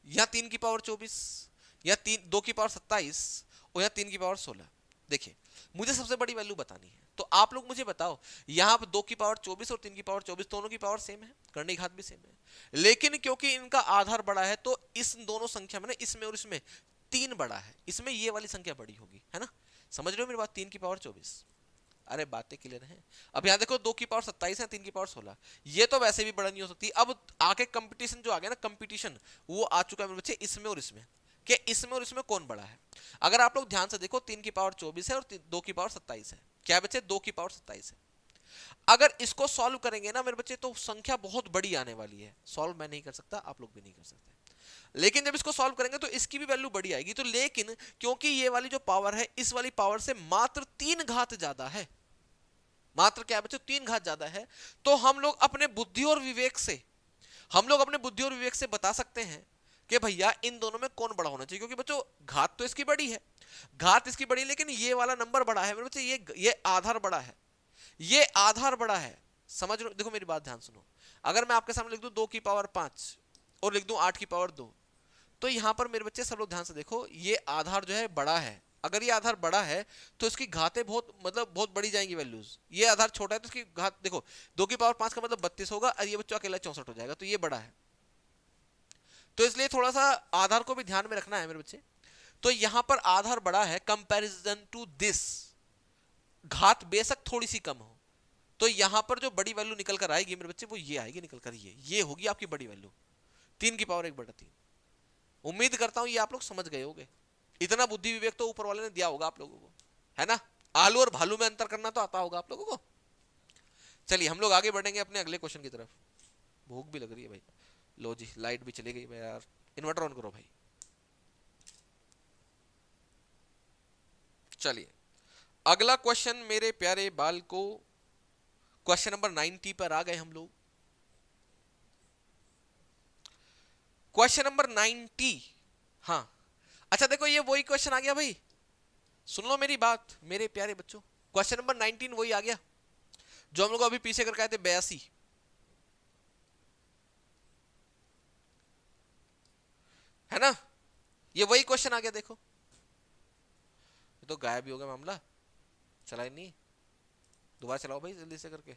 या 3 की पावर 24 या 2 की पावर 27 और या 3 की पावर 16। देखिए मुझे सबसे बड़ी वैल्यू बतानी है, तो आप लोग मुझे बताओ, यहां पर 2 की पावर 24 और 3 की पावर 24 दोनों की पावर सेम है, करनी घात भी सेम है, लेकिन क्योंकि इनका आधार बड़ा है तो इस दोनों संख्या में ना, इसमें और इसमें 3 बड़ा है, इसमें ये वाली संख्या बड़ी होगी, है ना, समझ रहे हो मेरी बात, 3 की पावर 24। अरे बातें क्लियर हैं। अब यहां देखो 2 की पावर 27 है, 3 की पावर 16, ये तो वैसे भी बड़ा नहीं हो सकती। अब आगे कंपटीशन जो आ गया ना, कंपटीशन वो आ चुका है मेरे बच्चे इसमें और इसमें, कि इसमें और इसमें कौन बड़ा है। अगर आप लोग ध्यान से देखो 3 की पावर 24 है और 2 की पावर 27 है, क्या बच्चे 2 की पावर 27 है। अगर इसको सॉल्व करेंगे ना मेरे बच्चे तो संख्या बहुत बड़ी आने वाली है, सॉल्व मैं नहीं कर सकता, आप लोग भी नहीं कर सकते, लेकिन जब इसको सॉल्व करेंगे तो इसकी भी वैल्यू बड़ी आएगी। तो लेकिन क्योंकि ये वाली जो पावर है इस वाली पावर से मात्र 3 घात ज्यादा है, मात्र क्या बच्चों 3 घात ज्यादा है, तो हम लोग अपने बुद्धि और विवेक से, हम लोग अपने बुद्धि और विवेक से बता सकते हैं कि भैया इन दोनों में कौन बड़ा होना चाहिए, क्योंकि बच्चों घात तो इसकी बड़ी है, घात इसकी बड़ी है, लेकिन ये वाला नंबर बड़ा है मेरे बच्चे, ये आधार बड़ा है, ये आधार बड़ा है, समझ लो। देखो मेरी बात ध्यान सुनो, अगर मैं आपके सामने लिख दूं 2 की पावर 5 और लिख दूं 8 की पावर 2, तो यहां पर मेरे बच्चे सब लोग ध्यान से देखो, ये आधार जो है बड़ा है, अगर ये आधार बड़ा है तो इसकी घातें बहुत मतलब बहुत बड़ी जाएंगी वैल्यूज, ये आधार छोटा है तो इसकी घात देखो 2 की पावर 5 का मतलब 32 होगा और ये बच्चों अकेला 64 हो जाएगा, तो ये बड़ा है। तो इसलिए थोड़ा सा आधार को भी ध्यान में रखना है मेरे बच्चे। तो यहां पर आधार बड़ा है कंपैरिजन टू दिस, घात बेशक थोड़ी सी कम हो, तो यहां पर जो बड़ी वैल्यू निकल कर आएगी मेरे बच्चे वो ये आएगी निकल कर, ये होगी आपकी बड़ी वैल्यू 3 की पावर 1/3। उम्मीद करता हूं ये आप लोग समझ गए होंगे, इतना बुद्धि विवेक तो ऊपर वाले ने दिया होगा आप लोगों को, है ना, आलू और भालू में अंतर करना तो आता होगा आप लोगों को। चलिए हम लोग आगे बढ़ेंगे अपने अगले क्वेश्चन की तरफ, भूख भी लग रही है भाई। लो जी लाइट भी चली गई भाई यार, इन्वर्टर ऑन करो भाई। चलिए अगला क्वेश्चन मेरे प्यारे बाल को, क्वेश्चन नंबर 90 पर आ गए हम लोग। क्वेश्चन नंबर 90, हाँ अच्छा देखो ये वही क्वेश्चन आ गया भाई, सुन लो मेरी बात मेरे प्यारे बच्चों, क्वेश्चन नंबर 19 वही आ गया जो हम लोग अभी पीछे करके आए थे 82, है ना, ये वही क्वेश्चन आ गया। देखो ये तो गायब ही हो गया मामला, चला ही नहीं, दोबारा चलाओ भाई जल्दी से करके,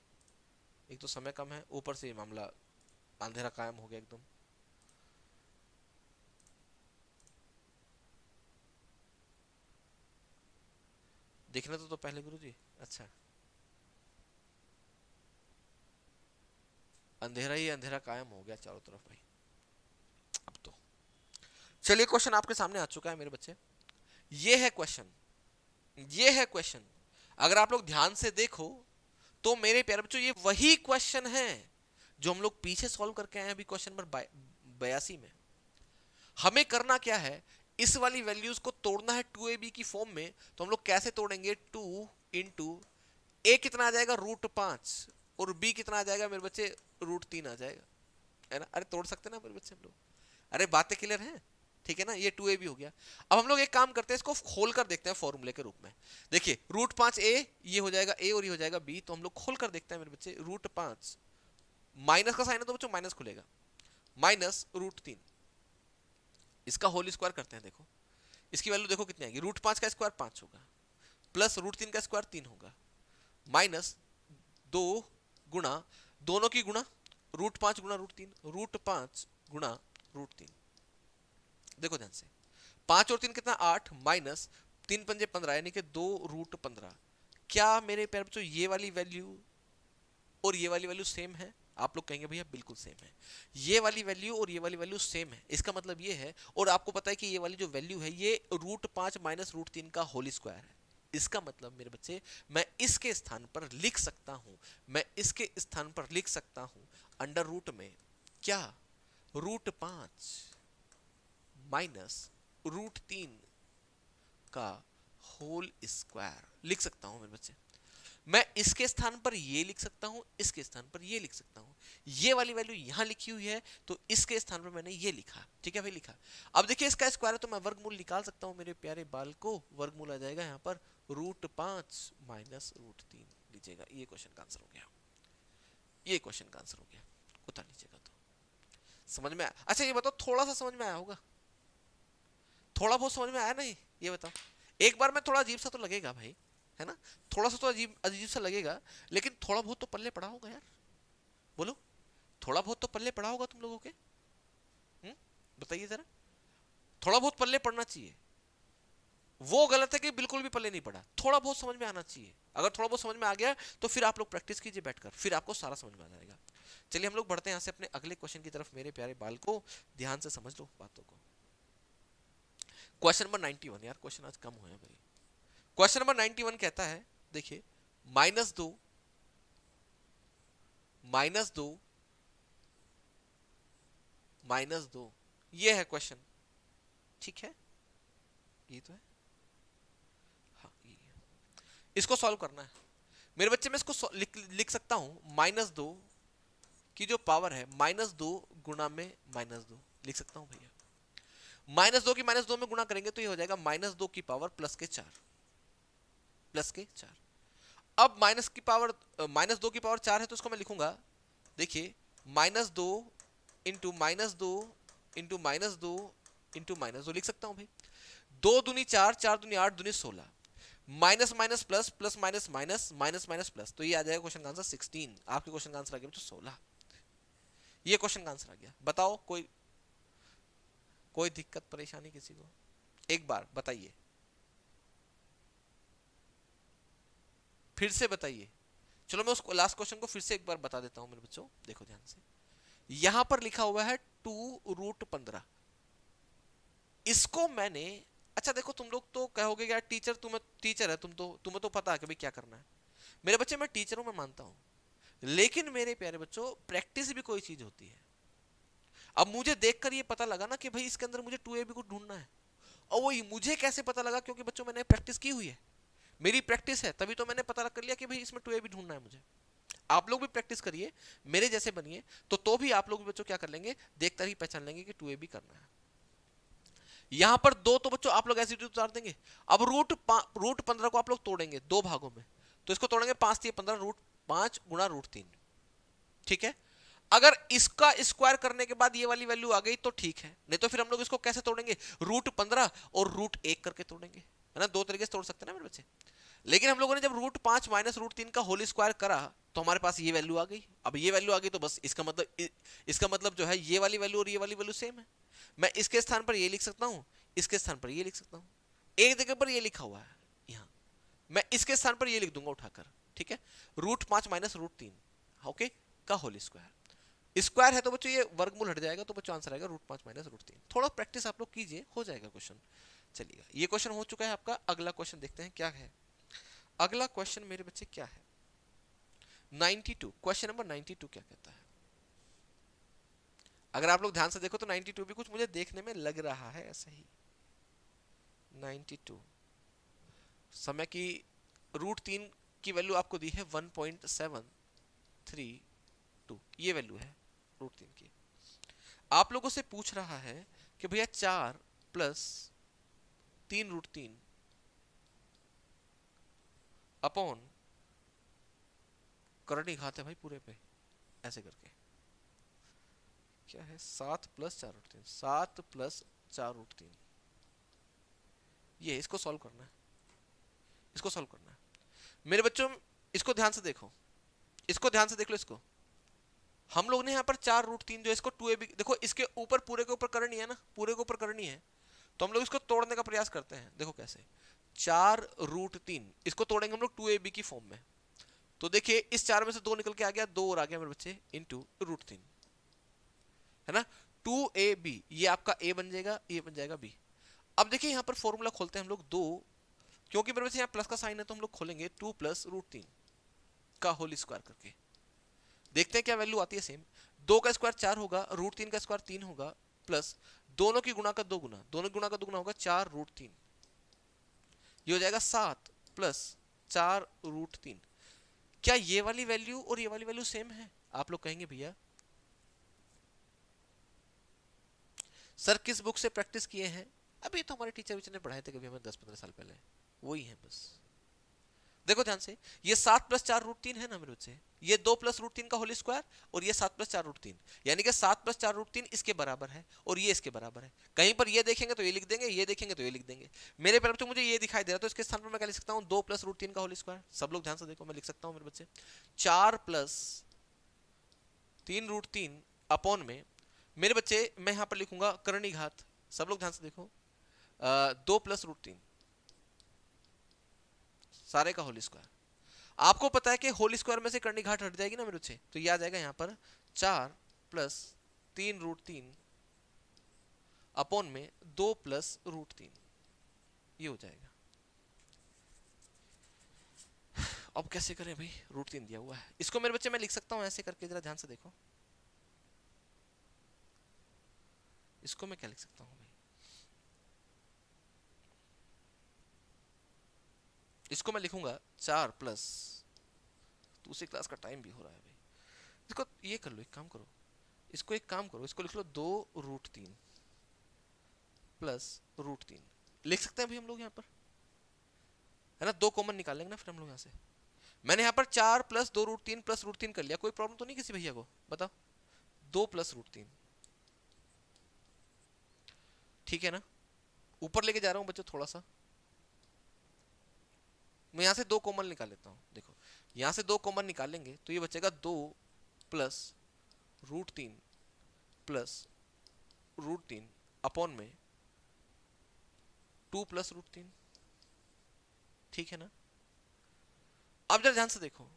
एक तो समय कम है ऊपर से ये मामला अंधेरा कायम हो गया एकदम। देखना तो पहले गुरु जी, अच्छा अंधेरा ही अंधेरा कायम हो गया चारों तरफ भाई। अब तो चलिए क्वेश्चन आपके सामने आ चुका है मेरे बच्चे, ये है क्वेश्चन, ये है क्वेश्चन। अगर आप लोग ध्यान से देखो तो मेरे प्यारे बच्चों ये वही क्वेश्चन है जो हम लोग पीछे सॉल्व करके आए हैं अभी क्वेश्चन नंबर 82 में। हमें करना क्या है, इस वाली वैल्यूज को तोड़ना है 2ab की फॉर्म में, तो हम लोग कैसे तोड़ेंगे, 2 इंटू ए कितना आ जाएगा √5 और बी कितना आ जाएगा मेरे बच्चे √3 आ जाएगा, है ना, अरे तोड़ सकते ना मेरे बच्चे हम लोग, अरे बातें क्लियर हैं, ठीक है ना, ये 2ab हो गया। अब हम लोग एक काम करते हैं, इसको खोल कर देखते हैं फॉर्मूले के रूप में। देखिए √5a ये हो जाएगा a और ये हो जाएगा b, तो हम लोग खोल कर देखते हैं मेरे बच्चे, √5 माइनस का साइन है तो बच्चों माइनस खुलेगा, माइनस √3, इसका होल स्क्वायर करते हैं। देखो इसकी वैल्यू देखो कितनी आएगी, √5 का स्क्वायर 5 होगा, प्लस √3 का स्क्वायर 3 होगा, माइनस 2 गुणा दोनों की गुणा √5 गुणा √3, √5 गुणा √3। देखो ध्यान से 5 और 3 कितना 8, माइनस 3 पंजे 15 यानी कि 2√15। क्या मेरे प्यारे बच्चों ये वाली वैल्यू और ये वाली वैल्यू सेम है, आप लोग कहेंगे भैया बिल्कुल सेम है, ये वाली वैल्यू और ये वाली वैल्यू सेम है, इसका मतलब ये है, और आपको पता है कि ये वाली जो वैल्यू है ये √5 माइनस √3 का होल स्क्वायर है, इसका मतलब मेरे बच्चे मैं इसके स्थान पर लिख सकता हूं, मैं इसके स्थान पर लिख सकता हूं अंडर रूट में क्या √5 माइनस √3 का होल स्क्वायर लिख सकता हूं मेरे बच्चे। मैं इसके स्थान पर ये लिख सकता हूं, इसके स्थान पर ये लिख सकता हूं। ये वाली वैल्यू यहां लिखी हुई है तो इसके स्थान पर मैंने ये लिखा, ठीक है भाई, लिखा। अब देखिए इसका स्क्वायर है तो मैं वर्गमूल निकाल सकता हूं मेरे प्यारे बाल को। वर्गमूल आ जाएगा यहां पर √5 माइनस √3 लीजिएगा। ये क्वेश्चन का आंसर हो गया, ये क्वेश्चन का आंसर हो गया। उतार लीजिएगा तो समझ में आया? अच्छा ये बताओ थोड़ा सा समझ में आया होगा? थोड़ा बहुत समझ में आया नहीं? ये बताओ। एक बार में थोड़ा अजीब सा तो लगेगा भाई, है ना, थोड़ा सा तो अजीब अजीब सा लगेगा, लेकिन थोड़ा बहुत तो पल्ले पड़ा होगा यार। बोलो, थोड़ा बहुत तो पल्ले पड़ा होगा तुम लोगों के? बताइए जरा। थोड़ा बहुत पल्ले पड़ना चाहिए। वो गलत है कि बिल्कुल भी पल्ले नहीं पड़ा, थोड़ा बहुत समझ में आना चाहिए। अगर थोड़ा बहुत समझ में आ गया तो फिर आप लोग प्रैक्टिस कीजिए बैठकर, फिर आपको सारा समझ में आ जाएगा। चलिए हम लोग बढ़ते हैं यहाँ से अपने अगले क्वेश्चन की तरफ। मेरे प्यारे बाल को ध्यान से समझ लो बातों को। क्वेश्चन नंबर 91, यार क्वेश्चन आज कम हुए हैं भाई। क्वेश्चन नंबर 91 कहता है, देखिए -2 -2 ये है क्वेश्चन, ठीक है, ये तो है, हाँ ये है। इसको सॉल्व करना है मेरे बच्चे। मैं इसको लिख सकता हूं -2 की जो पावर है -2 गुणा में -2 लिख सकता हूं भैया। -2 की -2 में गुणा करेंगे तो ये हो जाएगा -2 की पावर +4 अब माइनस की पावर -2 की पावर 4 है तो इसको मैं लिखूंगा, देखिए -2 इंटू -2 इंटू -2 इंटू -2 लिख सकता हूं भाई। 2 दूनी 4, 4 दूनी 8, दूनी 16, minus minus plus, plus minus minus, minus minus plus, तो ये आ जाएगा क्वेश्चन का आंसर 16। आपके क्वेश्चन का आंसर आ गया तो 16। ये क्वेश्चन का आंसर आ गया। बताओ कोई दिक्कत परेशानी किसी को? एक बार बताइए, फिर से बताइए। चलो मैं उस लास्ट क्वेश्चन को फिर से एक बार बता देता हूं मेरे बच्चों, देखो ध्यान से। यहां पर लिखा हुआ है 2√15, इसको मैंने, अच्छा देखो तुम लोग तो कहोगे यार टीचर, तुम्हें टीचर है तुम्हें तो पता है कि भाई क्या करना है। मेरे बच्चे मैं टीचर हूं, मैं मानता हूं, लेकिन मेरे प्यारे बच्चों प्रैक्टिस भी कोई चीज होती है। अब मुझे देखकर ये पता लगा ना कि भाई इसके अंदर मुझे 2ab को ढूंढना है, और वो मुझे कैसे पता लगा? क्योंकि बच्चों मैंने प्रैक्टिस की हुई है, मेरी प्रैक्टिस है, तभी तो मैंने पता कर लिया कि भाई इसमें 2ab ढूंढना है मुझे। आप लोग भी प्रैक्टिस करिए, मेरे जैसे बनिए, तो भी आप लोग भी बच्चों क्या कर लेंगे, देखकर ही पहचान लेंगे कि 2ab करना है। यहां पर 2 तो बच्चों आप लोग ऐसे उतार देंगे। अब √15 को आप लोग तोड़ेंगे 2 भागों में, तो इसको तोड़ेंगे 5 × 15 √5 गुणा √3, ठीक है। अगर इसका स्क्वायर करने के बाद ये वाली वैल्यू आ गई तो ठीक है, नहीं तो फिर हम लोग इसको कैसे तोड़ेंगे, √15 और √1 करके तोड़ेंगे, है ना। 2 तरीके से तोड़ सकते हैं ना मेरे बच्चे। लेकिन हम लोगों ने जब √5 माइनस √3 का होल स्क्वायर करा तो हमारे पास ये वैल्यू आ गई। अब ये वैल्यू आ गई तो बस इसका मतलब जो है ये वाली वैल्यू और ये वाली वैल्यू सेम है। मैं इसके स्थान पर ये लिख सकता हूं, इसके स्थान पर ये लिख सकता हूं। एक जगह पर ये लिखा हुआ है यहां, मैं इसके स्थान पर ये लिख दूंगा उठाकर, ठीक है। √5 माइनस √3 ओके का होल स्क्वायर। स्क्वायर है तो बच्चों ये वर्गमूल हट जाएगा, तो बच्चों आंसर आएगा √5 माइनस √3। थोड़ा प्रैक्टिस आप लोग कीजिए, हो जाएगा क्वेश्चन। चलिएगा, ये क्वेश्चन हो चुका है आपका। अगला क्वेश्चन देखते हैं क्या है। अगला क्वेश्चन मेरे बच्चे क्या है, 92। क्वेश्चन नंबर 92 क्या कहता है? अगर आप लोग ध्यान से देखो तो 92 भी कुछ मुझे देखने में लग रहा है ऐसा ही। 92 समय की √3 की वैल्यू आपको दी है 1.732, ये वैल्यू है √3 की। आप लोगों से पूछ रहा है कि भैया 4 + 3√3 अपॉन, करनी खाते भाई पूरे पे ऐसे करके, क्या है 7 + 4√3, 7 + 4√3, ये इसको सॉल्व करना है, इसको सॉल्व करना है मेरे बच्चों। इसको ध्यान से देखो, इसको ध्यान से देख लो। इसको हम लोग ने यहाँ पर 4√3 जो इसको 2ab, देखो इसके ऊपर पूरे के ऊपर करनी है ना, पूरे के ऊपर करनी है, तो हम लोग इसको तोड़ने का प्रयास करते हैं। देखो कैसे, 4√3 इसको तोड़ेंगे हम लोग 2ab की फॉर्म में, तो देखिए इस 4 में से 2 निकल के आ गया, 2 और आ गया मेरे बच्चे इंटू √3, है ना। 2ab ये आपका a बन जाएगा, ये बन जाएगा b। अब देखिए यहाँ पर फॉर्मूला खोलते हैं हम लोग 2, क्योंकि मेरे बच्चे यहाँ प्लस का साइन है तो हम लोग खोलेंगे 2 + √3 का होल स्क्वायर करके, देखते हैं क्या वैल्यू आती है सेम। 2 का स्क्वायर 4 होगा, √3 का स्क्वायर 3 होगा, प्लस दोनों की गुणा का 2 गुना, दोनों की गुणा का 2 गुना होगा 4√3, ये हो जाएगा 7 प्लस 4√3। क्या ये वाली वैल्यू और ये वाली वैल्यू सेम है? आप लोग कहेंगे भैया सर किस बुक से प्रैक्टिस किए हैं? अभी तो हमारे टीचर ने पढ़ाए थे कभी हमें 10-15 साल पहले, वही है बस। देखो ध्यान से, ये 7 प्लस 4√3 है ना मेरे बच्चे, ये 2 प्लस √3 का होल स्क्वायर और ये 7 प्लस 4√3, यानी कि 7 प्लस 4√3 इसके बराबर है और ये इसके बराबर है। कहीं पर ये देखेंगे तो ये लिख देंगे, ये देखेंगे तो ये लिख देंगे। मेरे पर तो मुझे ये दिखाई दे रहा है, तो इसके स्थान पर मैं क्या लिख सकता हूँ? 2 प्लस √3 का होल स्क्वायर। सब लोग ध्यान से देखो, मैं लिख सकता हूँ मेरे बच्चे 4 प्लस 3√3 अपॉन में, मेरे बच्चे मैं यहां पर लिखूंगा करणी घात। सब लोग ध्यान से देखो, 2 प्लस √3 सारे का होल स्क्वायर। आपको पता है कि होल स्क्वायर में से करनी घाट हट जाएगी ना मेरे बच्चे, तो ये आ जाएगा यहाँ पर 4 प्लस 3√3 अपॉन में 2 प्लस √3, ये हो जाएगा। अब कैसे करें भाई, √3 दिया हुआ है, इसको मेरे बच्चे मैं लिख सकता हूं ऐसे करके, जरा ध्यान से देखो, इसको मैं क्या लिख सकता हूं भाई, इसको मैं लिखूंगा 4 प्लस, दूसरी क्लास का टाइम भी हो रहा है भाई, इसको ये कर लो, एक काम करो, इसको एक काम करो, इसको लिख लो 2√3 प्लस √3, लिख सकते हैं भाई हम लोग यहाँ पर, है ना, 2 कॉमन निकालेंगे ना फिर हम लोग यहाँ से। मैंने यहाँ पर 4 प्लस 2√3 प्लस √3 कर लिया, कोई प्रॉब्लम तो नहीं किसी भैया को? बताओ, 2 प्लस √3, ठीक है ना। ऊपर लेके जा रहा हूँ बच्चों थोड़ा सा, मैं यहाँ से 2 कॉमन निकाल लेता हूँ। देखो यहाँ से 2 कॉमन निकालेंगे तो ये बचेगा 2 प्लस √3 प्लस √3 अपॉन में 2 प्लस √3, ठीक है ना। अब जरा ध्यान से देखो,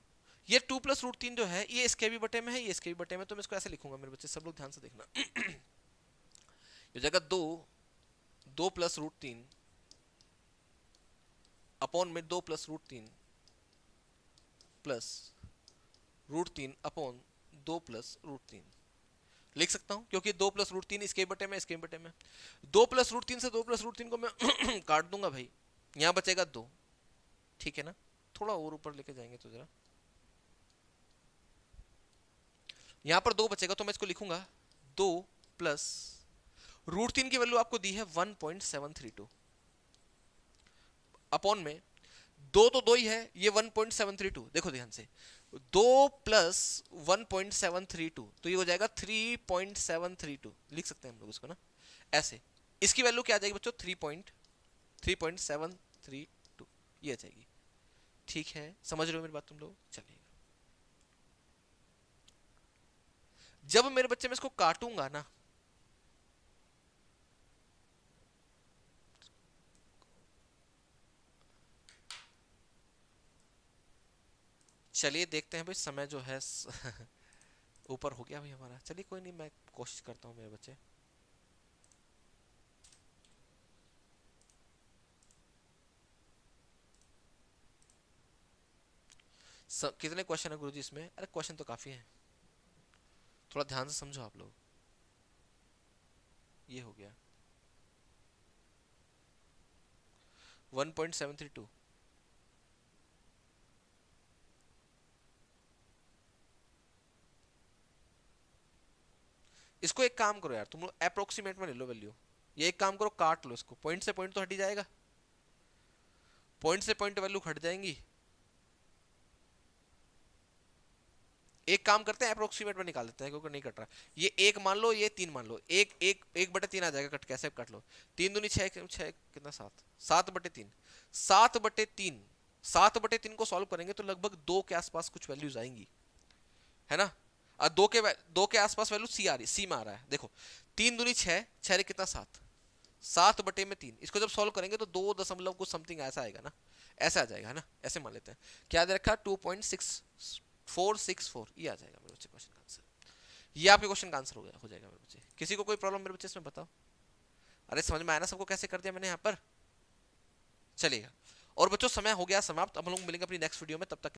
ये 2 प्लस √3 जो है ये इसके भी बटे में है, ये इसके भी बटे में, तो मैं इसको ऐसे लिखूंगा मेरे बच्चे, सब लोग ध्यान से देखना ये जगह 2 प्लस √3 अपॉन में 2 प्लस √3 प्लस √3 अपॉन 2 प्लस √3 लिख सकता हूं, क्योंकि 2 प्लस √3 इसके बटे में, इसके बटे में। 2 प्लस √3 से 2 प्लस √3 को मैं काट दूंगा भाई, यहां बचेगा 2, ठीक है ना। थोड़ा और ऊपर लेके जाएंगे तो जरा, यहां पर 2 बचेगा तो मैं इसको लिखूंगा 2 प्लस √3 की वैल्यू आपको दी है 1.732 अपॉन में 2 तो 2 ही है, ये 1.732, देखो ध्यान से, 2 प्लस 1.732 तो ये हो जाएगा 3.732, लिख सकते हैं हम लोग इसको ना ऐसे। इसकी वैल्यू क्या आ जाएगी बच्चों? 3.732 ये आ जाएगी, ठीक है। समझ रहे हो मेरी बात तुम लोग? चलिएगा, जब मेरे बच्चे में इसको काटूंगा ना, चलिए देखते हैं भाई, समय जो है ऊपर हो गया भाई हमारा। चलिए कोई नहीं, मैं कोशिश करता हूँ मेरे बच्चे। कितने क्वेश्चन है गुरुजी इसमें? अरे क्वेश्चन तो काफी है, थोड़ा ध्यान से समझो आप लोग। ये हो गया 1.732, इसको एक काम करो यार तुम लोग, अप्रोक्सीमेट में ले लो वैल्यू, ये एक काम करो काट लो इसको, पॉइंट से पॉइंट तो हट ही जाएगा, पॉइंट से पॉइंट वैल्यू हट जाएंगी। एक काम करते हैं अप्रोक्सीमेट में निकाल देते हैं, क्योंकि नहीं कट रहा। ये 1 मान लो, ये 3 मान लो, 1/3 आ जाएगा, कट कैसे काट लो, 3 दूनी 6, कितना 7, 7/3, 7/3, 7/3 को सॉल्व करेंगे तो लगभग 2 के आसपास कुछ वैल्यूज आएंगी, है ना। और 2 के आसपास वैल्यू सी आ रही, सी में आ रहा है। देखो 3 दूनी 6, 6 कितना 7, 7/3, इसको जब सॉल्व करेंगे तो 2 दशमलव कुछ समथिंग ऐसा आएगा ना, ऐसा आ जाएगा, है ना, ऐसे मान लेते हैं। क्या दे रखा? 2.6464, ये आ जाएगा मेरे बच्चे क्वेश्चन का आंसर। ये आपके क्वेश्चन का आंसर हो जाएगा मेरे बच्चे। किसी को कोई प्रॉब्लम मेरे बच्चे इसमें बताओ? अरे समझ में आया ना सबको कैसे कर दिया मैंने यहाँ पर? चलेगा। और बच्चों समय हो गया समाप्त, अब हम लोग मिलेंगे अपनी नेक्स्ट वीडियो में, तब तक